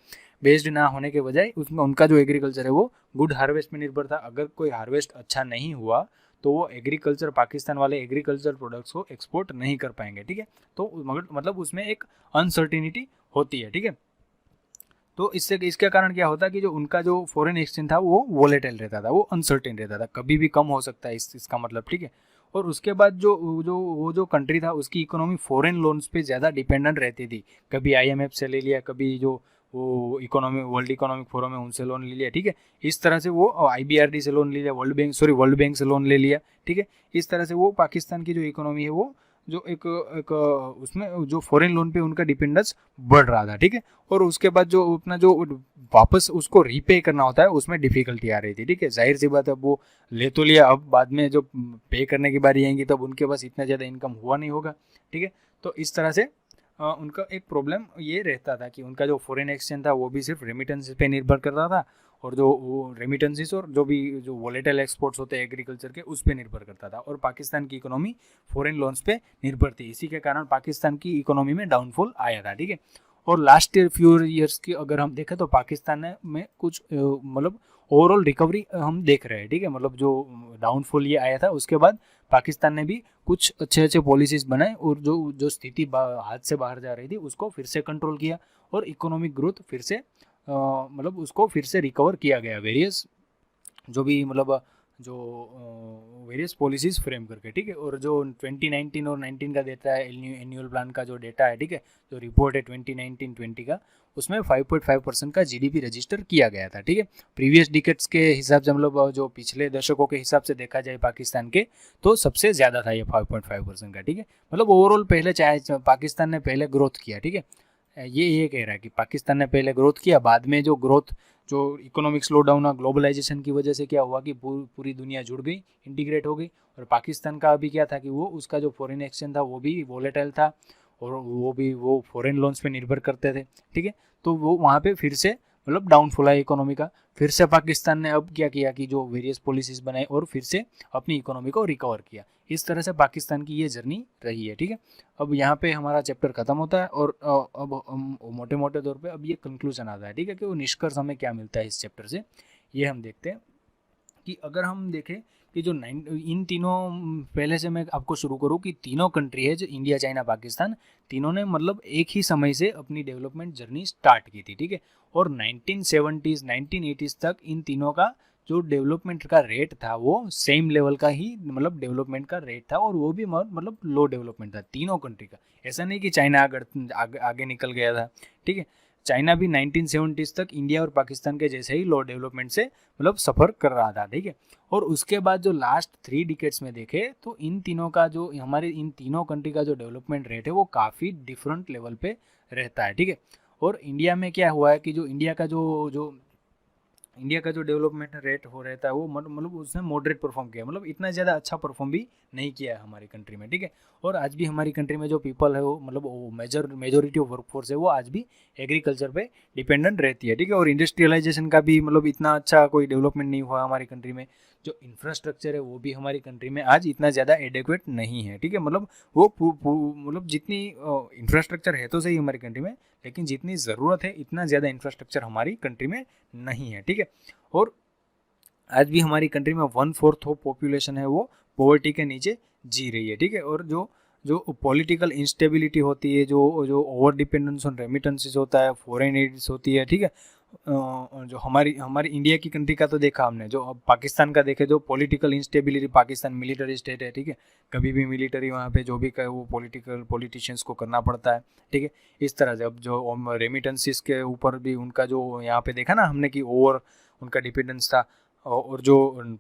बेस्ड ना होने के बजाय उसमें उनका जो एग्रीकल्चर है वो गुड हार्वेस्ट पे निर्भर था। अगर कोई हार्वेस्ट अच्छा नहीं हुआ तो वो एग्रीकल्चर पाकिस्तान वाले एग्रीकल्चर प्रोडक्ट्स को एक्सपोर्ट नहीं कर पाएंगे, ठीक है। तो मतलब उसमें एक अनसर्टिनिटी होती है, ठीक है। तो इसके कारण क्या होता है कि जो उनका जो फॉरेन एक्सचेंज था वो वोलेटाइल रहता था, वो अनसर्टेन रहता था, कभी भी कम हो सकता है इसका मतलब, ठीक है। और उसके बाद जो कंट्री था उसकी इकोनॉमी फॉरेन लोन्स पे ज़्यादा डिपेंडेंट रहती थी। कभी IMF से ले लिया, कभी जो वो इकोनॉमी वर्ल्ड इकोनॉमिक फोरम है उनसे लोन ले लिया, ठीक है। इस तरह से वो IBRD से लोन ले लिया, वर्ल्ड बैंक से लोन ले लिया, ठीक है। इस तरह से वो पाकिस्तान की जो इकोनॉमी है वो जो एक उसमें जो फॉरेन लोन पे उनका डिपेंडेंस बढ़ रहा था, ठीक है। और उसके बाद जो अपना जो वापस उसको रीपे करना होता है उसमें डिफिकल्टी आ रही थी, ठीक है। जाहिर सी बात है, अब वो ले तो लिया, अब बाद में जो पे करने की बारी आएंगी तब उनके पास इतना ज़्यादा इनकम हुआ नहीं होगा, ठीक है। तो इस तरह से उनका एक प्रॉब्लम ये रहता था कि उनका जो फॉरेन एक्सचेंज था वो भी सिर्फ रेमिटेंस पे निर्भर करता था, और जो वो रेमिटेंसेस और जो भी जो वोलेटाइल एक्सपोर्ट्स होते हैं एग्रीकल्चर के उस पर निर्भर करता था, और पाकिस्तान की इकोनॉमी फॉरेन लोन्स पे निर्भर थी। इसी के कारण पाकिस्तान की इकोनॉमी में डाउनफॉल आया था, ठीक है। और लास्ट फ्यू ईयर्स की अगर हम देखें तो पाकिस्तान में कुछ मतलब ओवरऑल रिकवरी हम देख रहे हैं, ठीक है। मतलब जो डाउनफॉल ये आया था उसके बाद पाकिस्तान ने भी कुछ अच्छे पॉलिसीज बनाए और जो जो स्थिति हाथ से बाहर जा रही थी उसको फिर से कंट्रोल किया, और इकोनॉमिक ग्रोथ फिर से मतलब उसको फिर से रिकवर किया गया। वेरियस जो भी मतलब जो वेरियस पॉलिसीज़ फ्रेम करके, ठीक है। और जो 2019 और 19 का डेटा है, एनुअल प्लान का जो डेटा है, ठीक है, जो रिपोर्ट है 2019-20 का, उसमें 5.5% का जीडीपी रजिस्टर किया गया था, ठीक है। प्रीवियस डिकेट्स के हिसाब से, मतलब जो पिछले दशकों के हिसाब से देखा जाए पाकिस्तान के, तो सबसे ज़्यादा था ये 5.5% का, ठीक है। मतलब ओवरऑल पहले चाहे पाकिस्तान ने पहले ग्रोथ किया, ठीक है। ये कह रहा है कि पाकिस्तान ने पहले ग्रोथ किया, बाद में जो ग्रोथ, जो इकोनॉमिक स्लो डाउन और ग्लोबलाइजेशन की वजह से क्या हुआ कि पूरी दुनिया जुड़ गई, इंटीग्रेट हो गई। और पाकिस्तान का अभी क्या था कि वो उसका जो फॉरेन एक्सचेंज था वो भी वोलेटाइल था, और वो फॉरेन लोन्स पे निर्भर करते थे, ठीक है। तो वो वहाँ पे फिर से मतलब डाउनफॉल है इकोनॉमी का। फिर से पाकिस्तान ने अब क्या किया कि जो वेरियस पॉलिसीज बनाई और फिर से अपनी इकोनॉमी को रिकवर किया। इस तरह से पाकिस्तान की ये जर्नी रही है, ठीक है। अब यहाँ पे हमारा चैप्टर खत्म होता है, और अब हम मोटे मोटे तौर पे अब ये कंक्लूजन आता है, ठीक है, कि वो निष्कर्ष हमें क्या मिलता है इस चैप्टर से, ये हम देखते हैं। कि अगर हम देखें कि जो इन तीनों, पहले से मैं आपको शुरू करूँ कि तीनों कंट्री है, जो इंडिया, चाइना, पाकिस्तान, तीनों ने मतलब एक ही समय से अपनी डेवलपमेंट जर्नी स्टार्ट की थी, ठीक है। और 1970s 1980s तक इन तीनों का जो डेवलपमेंट का रेट था वो सेम लेवल का ही, मतलब डेवलपमेंट का रेट था, और वो भी मतलब लो डेवलपमेंट था तीनों कंट्री का। ऐसा नहीं कि चाइना आगे निकल गया था, ठीक है। चाइना भी 1970s तक इंडिया और पाकिस्तान के जैसे ही लो डेवलपमेंट से मतलब सफ़र कर रहा था, ठीक है। और उसके बाद जो लास्ट 3 डिकेड्स में देखे तो इन तीनों का जो, हमारे इन तीनों कंट्री का जो डेवलपमेंट रेट है वो काफ़ी डिफरेंट लेवल पे रहता है, ठीक है। और इंडिया में क्या हुआ है कि जो इंडिया का जो डेवलपमेंट रेट हो रहता है वो मतलब उसने मॉडरेट परफॉर्म किया, मतलब इतना ज़्यादा अच्छा परफॉर्म भी नहीं किया है हमारी कंट्री में, ठीक है। और आज भी हमारी कंट्री में जो पीपल है वो, मतलब वो मेजोरिटी ऑफ वर्कफोर्स है वो आज भी एग्रीकल्चर पे डिपेंडेंट रहती है, ठीक है। और इंडस्ट्रियलाइजेशन का भी मतलब इतना अच्छा कोई डेवलपमेंट नहीं हुआ हमारी कंट्री में। जो इंफ्रास्ट्रक्चर है वो भी हमारी कंट्री में आज इतना ज़्यादा एडेक्वेट नहीं है, ठीक है। मतलब वो मतलब जितनी इंफ्रास्ट्रक्चर है तो सही हमारी कंट्री में, लेकिन जितनी ज़रूरत है इतना ज़्यादा इंफ्रास्ट्रक्चर हमारी कंट्री में नहीं है, ठीक है। और आज भी हमारी कंट्री में 1/4 ऑफ पॉपुलेशन है वो पॉवर्टी के नीचे जी रही है, ठीक है। और जो जो पॉलिटिकल इंस्टेबिलिटी होती है, जो जो ओवर डिपेंडेंस ऑन रेमिटेंसेस होता है, फॉरेन एड्स होती है, ठीक है। जो हमारी हमारी इंडिया की कंट्री का तो देखा हमने, जो अब पाकिस्तान का देखे, जो political instability, Pakistan military state है, ठीक है। कभी भी मिलिटरी वहाँ पे जो भी करे वो पॉलिटिशियंस को करना पड़ता है, ठीक है। इस तरह से अब जो रेमिटेंसेस के ऊपर भी उनका जो यहाँ पे देखा ना हमने कि ओवर उनका डिपेंडेंस था, और जो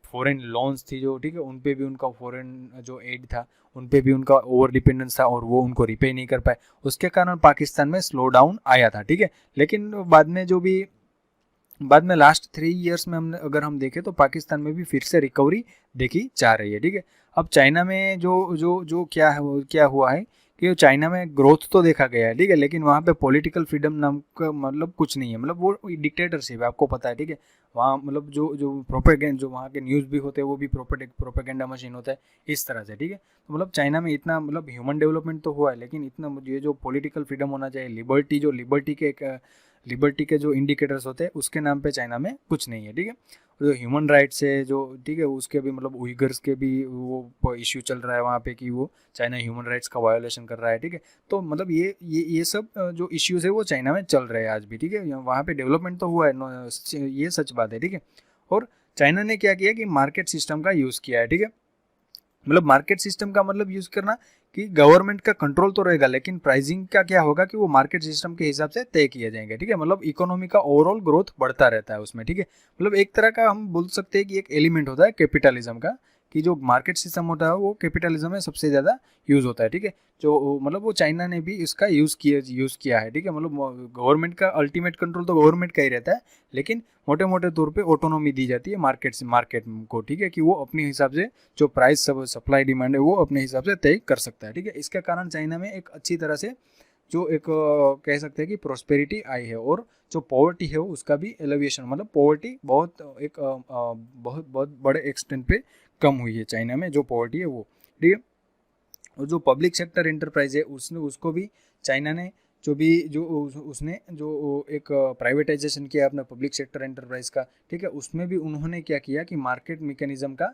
फॉरेन लोन्स थी जो, ठीक है, उन पे भी उनका फॉरेन जो एड था उन पे भी उनका ओवर डिपेंडेंस था, और वो उनको रिपे नहीं कर पाए। उसके कारण पाकिस्तान में स्लो डाउन आया था, ठीक है। लेकिन बाद में लास्ट 3 इयर्स में हमने अगर हम देखें तो पाकिस्तान में भी फिर से रिकवरी देखी जा रही है, ठीक है। अब चाइना में जो जो जो क्या हुआ है कि चाइना में ग्रोथ तो देखा गया है, ठीक है, लेकिन वहाँ पे पॉलिटिकल फ्रीडम नाम का मतलब कुछ नहीं है, मतलब वो डिक्टेटरशिप है, आपको पता है, ठीक है। वहाँ मतलब जो जो प्रोपेगेंड, जो वहाँ के न्यूज़ भी होते हैं वो भी प्रोपेगेंडा मशीन होता है, इस तरह से, ठीक है। तो मतलब चाइना में इतना मतलब ह्यूमन डेवलपमेंट तो हुआ है, लेकिन इतना ये जो पॉलिटिकल फ्रीडम होना चाहिए, लिबर्टी के जो इंडिकेटर्स होते हैं उसके नाम पे चाइना में कुछ नहीं है, ठीक है। जो ह्यूमन राइट्स है जो, ठीक है, उसके भी मतलब उइगर्स के भी वो इश्यू चल रहा है वहाँ पे कि वो चाइना ह्यूमन राइट्स का वायोलेशन कर रहा है, ठीक है। तो मतलब ये सब जो इश्यूज है वो चाइना में चल रहे हैं आज भी, ठीक है। वहाँ पे डेवलपमेंट तो हुआ है, ये सच बात है, ठीक है। और चाइना ने क्या किया कि मार्केट सिस्टम का यूज़ किया है, ठीक है। मतलब मार्केट सिस्टम का मतलब यूज़ करना कि गवर्नमेंट का कंट्रोल तो रहेगा, लेकिन प्राइसिंग का क्या होगा कि वो मार्केट सिस्टम के हिसाब से तय किए जाएंगे, ठीक है। मतलब इकोनॉमी का ओवरऑल ग्रोथ बढ़ता रहता है उसमें, ठीक है। मतलब एक तरह का हम बोल सकते हैं कि एक एलिमेंट होता है कैपिटलिज्म का, कि जो मार्केट सिस्टम होता है वो कैपिटलिज्म में सबसे ज़्यादा यूज़ होता है, ठीक है। जो मतलब वो चाइना ने भी इसका यूज़ किया है, ठीक है। मतलब गवर्नमेंट का अल्टीमेट कंट्रोल तो गवर्नमेंट का ही रहता है, लेकिन मोटे मोटे तौर पे ऑटोनॉमी दी जाती है मार्केट को, ठीक है, कि वो अपने हिसाब से जो प्राइस सप्लाई डिमांड है वो अपने हिसाब से तय कर सकता है, ठीक है। इसके कारण चाइना में एक अच्छी तरह से जो एक कह सकते हैं कि प्रोस्पेरिटी आई है, और जो पॉवर्टी है उसका भी एलिवेशन, मतलब पॉवर्टी बहुत बहुत बड़े एक्सटेंट पे कम हुई है चाइना में, जो पॉवर्टी है वो, ठीक है। और जो पब्लिक सेक्टर एंटरप्राइज है उसको भी चाइना ने उसने जो एक प्राइवेटाइजेशन किया अपना पब्लिक सेक्टर एंटरप्राइज का, ठीक है, उसमें भी उन्होंने क्या किया कि मार्केट मैकेनिज्म का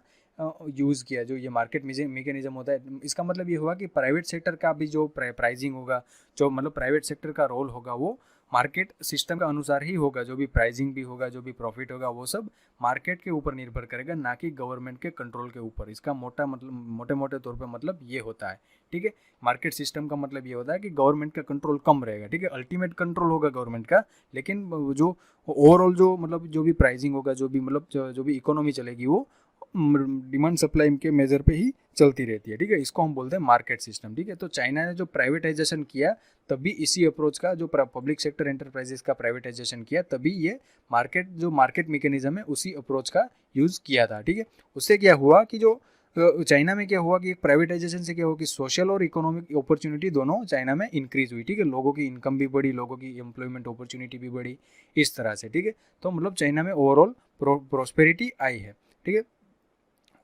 यूज़ किया। जो ये मार्केट मैकेनिज्म होता है, इसका मतलब ये हुआ कि प्राइवेट सेक्टर का भी जो प्राइसिंग होगा, जो मतलब प्राइवेट सेक्टर का रोल होगा वो मार्केट सिस्टम के अनुसार ही होगा, जो भी प्राइसिंग भी होगा, जो भी प्रॉफिट होगा, वो सब मार्केट के ऊपर निर्भर करेगा, ना कि गवर्नमेंट के कंट्रोल के ऊपर। इसका मोटे मोटे तौर पे मतलब ये होता है, ठीक है। मार्केट सिस्टम का मतलब ये होता है कि गवर्नमेंट का कंट्रोल कम रहेगा, ठीक है। अल्टीमेट कंट्रोल होगा गवर्नमेंट का, लेकिन जो ओवरऑल जो मतलब जो भी प्राइसिंग होगा, जो भी मतलब जो भी इकोनॉमी चलेगी, वो डिमांड सप्लाई के मेजर पे ही चलती रहती है, ठीक है। इसको हम बोलते हैं मार्केट सिस्टम, ठीक है। तो चाइना ने जो प्राइवेटाइजेशन किया तभी इसी अप्रोच का, जो पब्लिक सेक्टर एंटरप्राइजेस का प्राइवेटाइजेशन किया, तभी ये मार्केट मैकेनिज्म है उसी अप्रोच का यूज़ किया था, ठीक है। उससे क्या हुआ कि जो चाइना में क्या हुआ कि एक प्राइवेटाइजेशन से क्या हुआ कि सोशल और इकोनॉमिक अपॉर्चुनिटी दोनों चाइना में इंक्रीज हुई, ठीक है। लोगों की इनकम भी बढ़ी, लोगों की एम्प्लॉयमेंट अपॉर्चुनिटी भी बढ़ी, इस तरह से, ठीक है। तो मतलब चाइना में ओवरऑल प्रोस्पेरिटी आई है, ठीक है।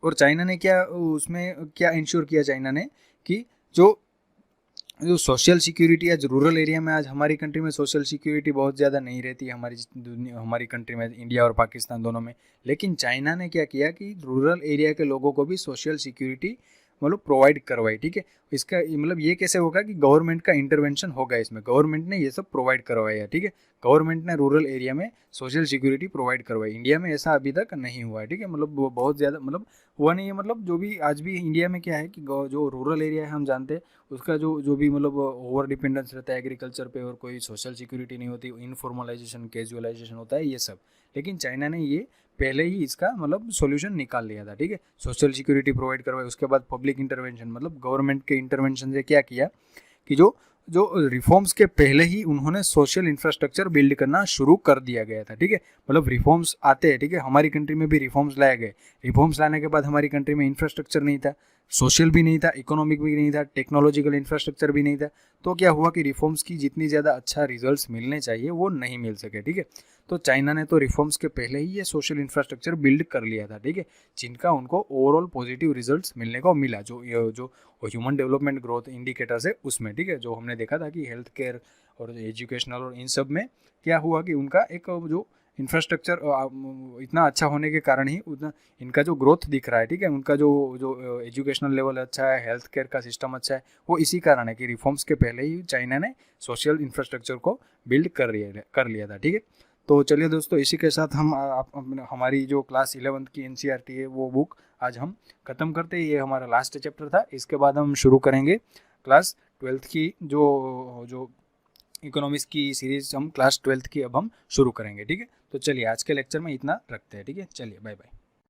और चाइना ने क्या उसमें क्या इंश्योर किया चाइना ने कि जो जो सोशल सिक्योरिटी आज रूरल एरिया में, आज हमारी कंट्री में सोशल सिक्योरिटी बहुत ज़्यादा नहीं रहती है, हमारी कंट्री में, इंडिया और पाकिस्तान दोनों में। लेकिन चाइना ने क्या किया कि रूरल एरिया के लोगों को भी सोशल सिक्योरिटी मतलब प्रोवाइड करवाई, ठीक है। इसका मतलब ये कैसे होगा कि गवर्नमेंट का इंटरवेंशन होगा इसमें, गवर्नमेंट ने ये सब प्रोवाइड करवाया, ठीक है। गवर्नमेंट ने रूरल एरिया में सोशल सिक्योरिटी प्रोवाइड करवाई। इंडिया में ऐसा अभी तक नहीं हुआ है, ठीक है। मतलब वो बहुत ज़्यादा मतलब हुआ नहीं है। मतलब जो भी आज भी इंडिया में क्या है कि जो रूरल एरिया है, हम जानते हैं उसका जो भी मतलब ओवर डिपेंडेंस रहता है एग्रीकल्चर पे, और कोई सोशल सिक्योरिटी नहीं होती, इनफॉर्मलाइजेशन, कैजुअलाइजेशन होता है, ये सब। लेकिन चाइना ने ये पहले ही इसका मतलब सॉल्यूशन निकाल लिया था, ठीक है। सोशल सिक्योरिटी प्रोवाइड करवाई, उसके बाद पब्लिक इंटरवेंशन, मतलब गवर्नमेंट के इंटरवेंशन से क्या किया कि जो जो रिफॉर्म्स के पहले ही उन्होंने सोशल इंफ्रास्ट्रक्चर बिल्ड करना शुरू कर दिया गया था, ठीक है। मतलब रिफॉर्म्स आते हैं, ठीक है, हमारी कंट्री में भी रिफॉर्म्स लाए गए। रिफॉर्म्स लाने के बाद हमारी कंट्री में इंफ्रास्ट्रक्चर नहीं था, सोशल भी नहीं था, इकोनॉमिक भी नहीं था, टेक्नोलॉजिकल इंफ्रास्ट्रक्चर भी नहीं था। तो क्या हुआ कि रिफॉर्म्स की जितनी ज़्यादा अच्छा रिजल्ट्स मिलने चाहिए वो नहीं मिल सके, ठीक है। तो चाइना ने तो रिफॉर्म्स के पहले ही ये सोशल इंफ्रास्ट्रक्चर बिल्ड कर लिया था, ठीक है, जिनका उनको ओवरऑल पॉजिटिव रिजल्ट्स मिलने को मिला, जो ह्यूमन डेवलपमेंट ग्रोथ इंडिकेटर्स है उसमें, ठीक है। जो हमने देखा था कि हेल्थ केयर और एजुकेशनल और इन सब में क्या हुआ कि उनका एक जो इंफ्रास्ट्रक्चर इतना अच्छा होने के कारण ही उतना इनका जो ग्रोथ दिख रहा है, ठीक है। उनका जो जो एजुकेशनल लेवल अच्छा है, हेल्थ केयर का सिस्टम अच्छा है, वो इसी कारण है कि रिफॉर्म्स के पहले ही चाइना ने सोशल इंफ्रास्ट्रक्चर को बिल्ड कर लिया था, ठीक है। तो चलिए दोस्तों, इसी के साथ हम हमारी जो क्लास 11th की NCERT है वो बुक आज हम ख़त्म करते हैं। ये हमारा लास्ट चैप्टर था। इसके बाद हम शुरू करेंगे क्लास 12th की जो जो इकोनॉमिक्स की सीरीज, हम क्लास 12th की अब हम शुरू करेंगे, ठीक है। तो चलिए आज के लेक्चर में इतना रखते हैं, ठीक है। चलिए बाय बाय।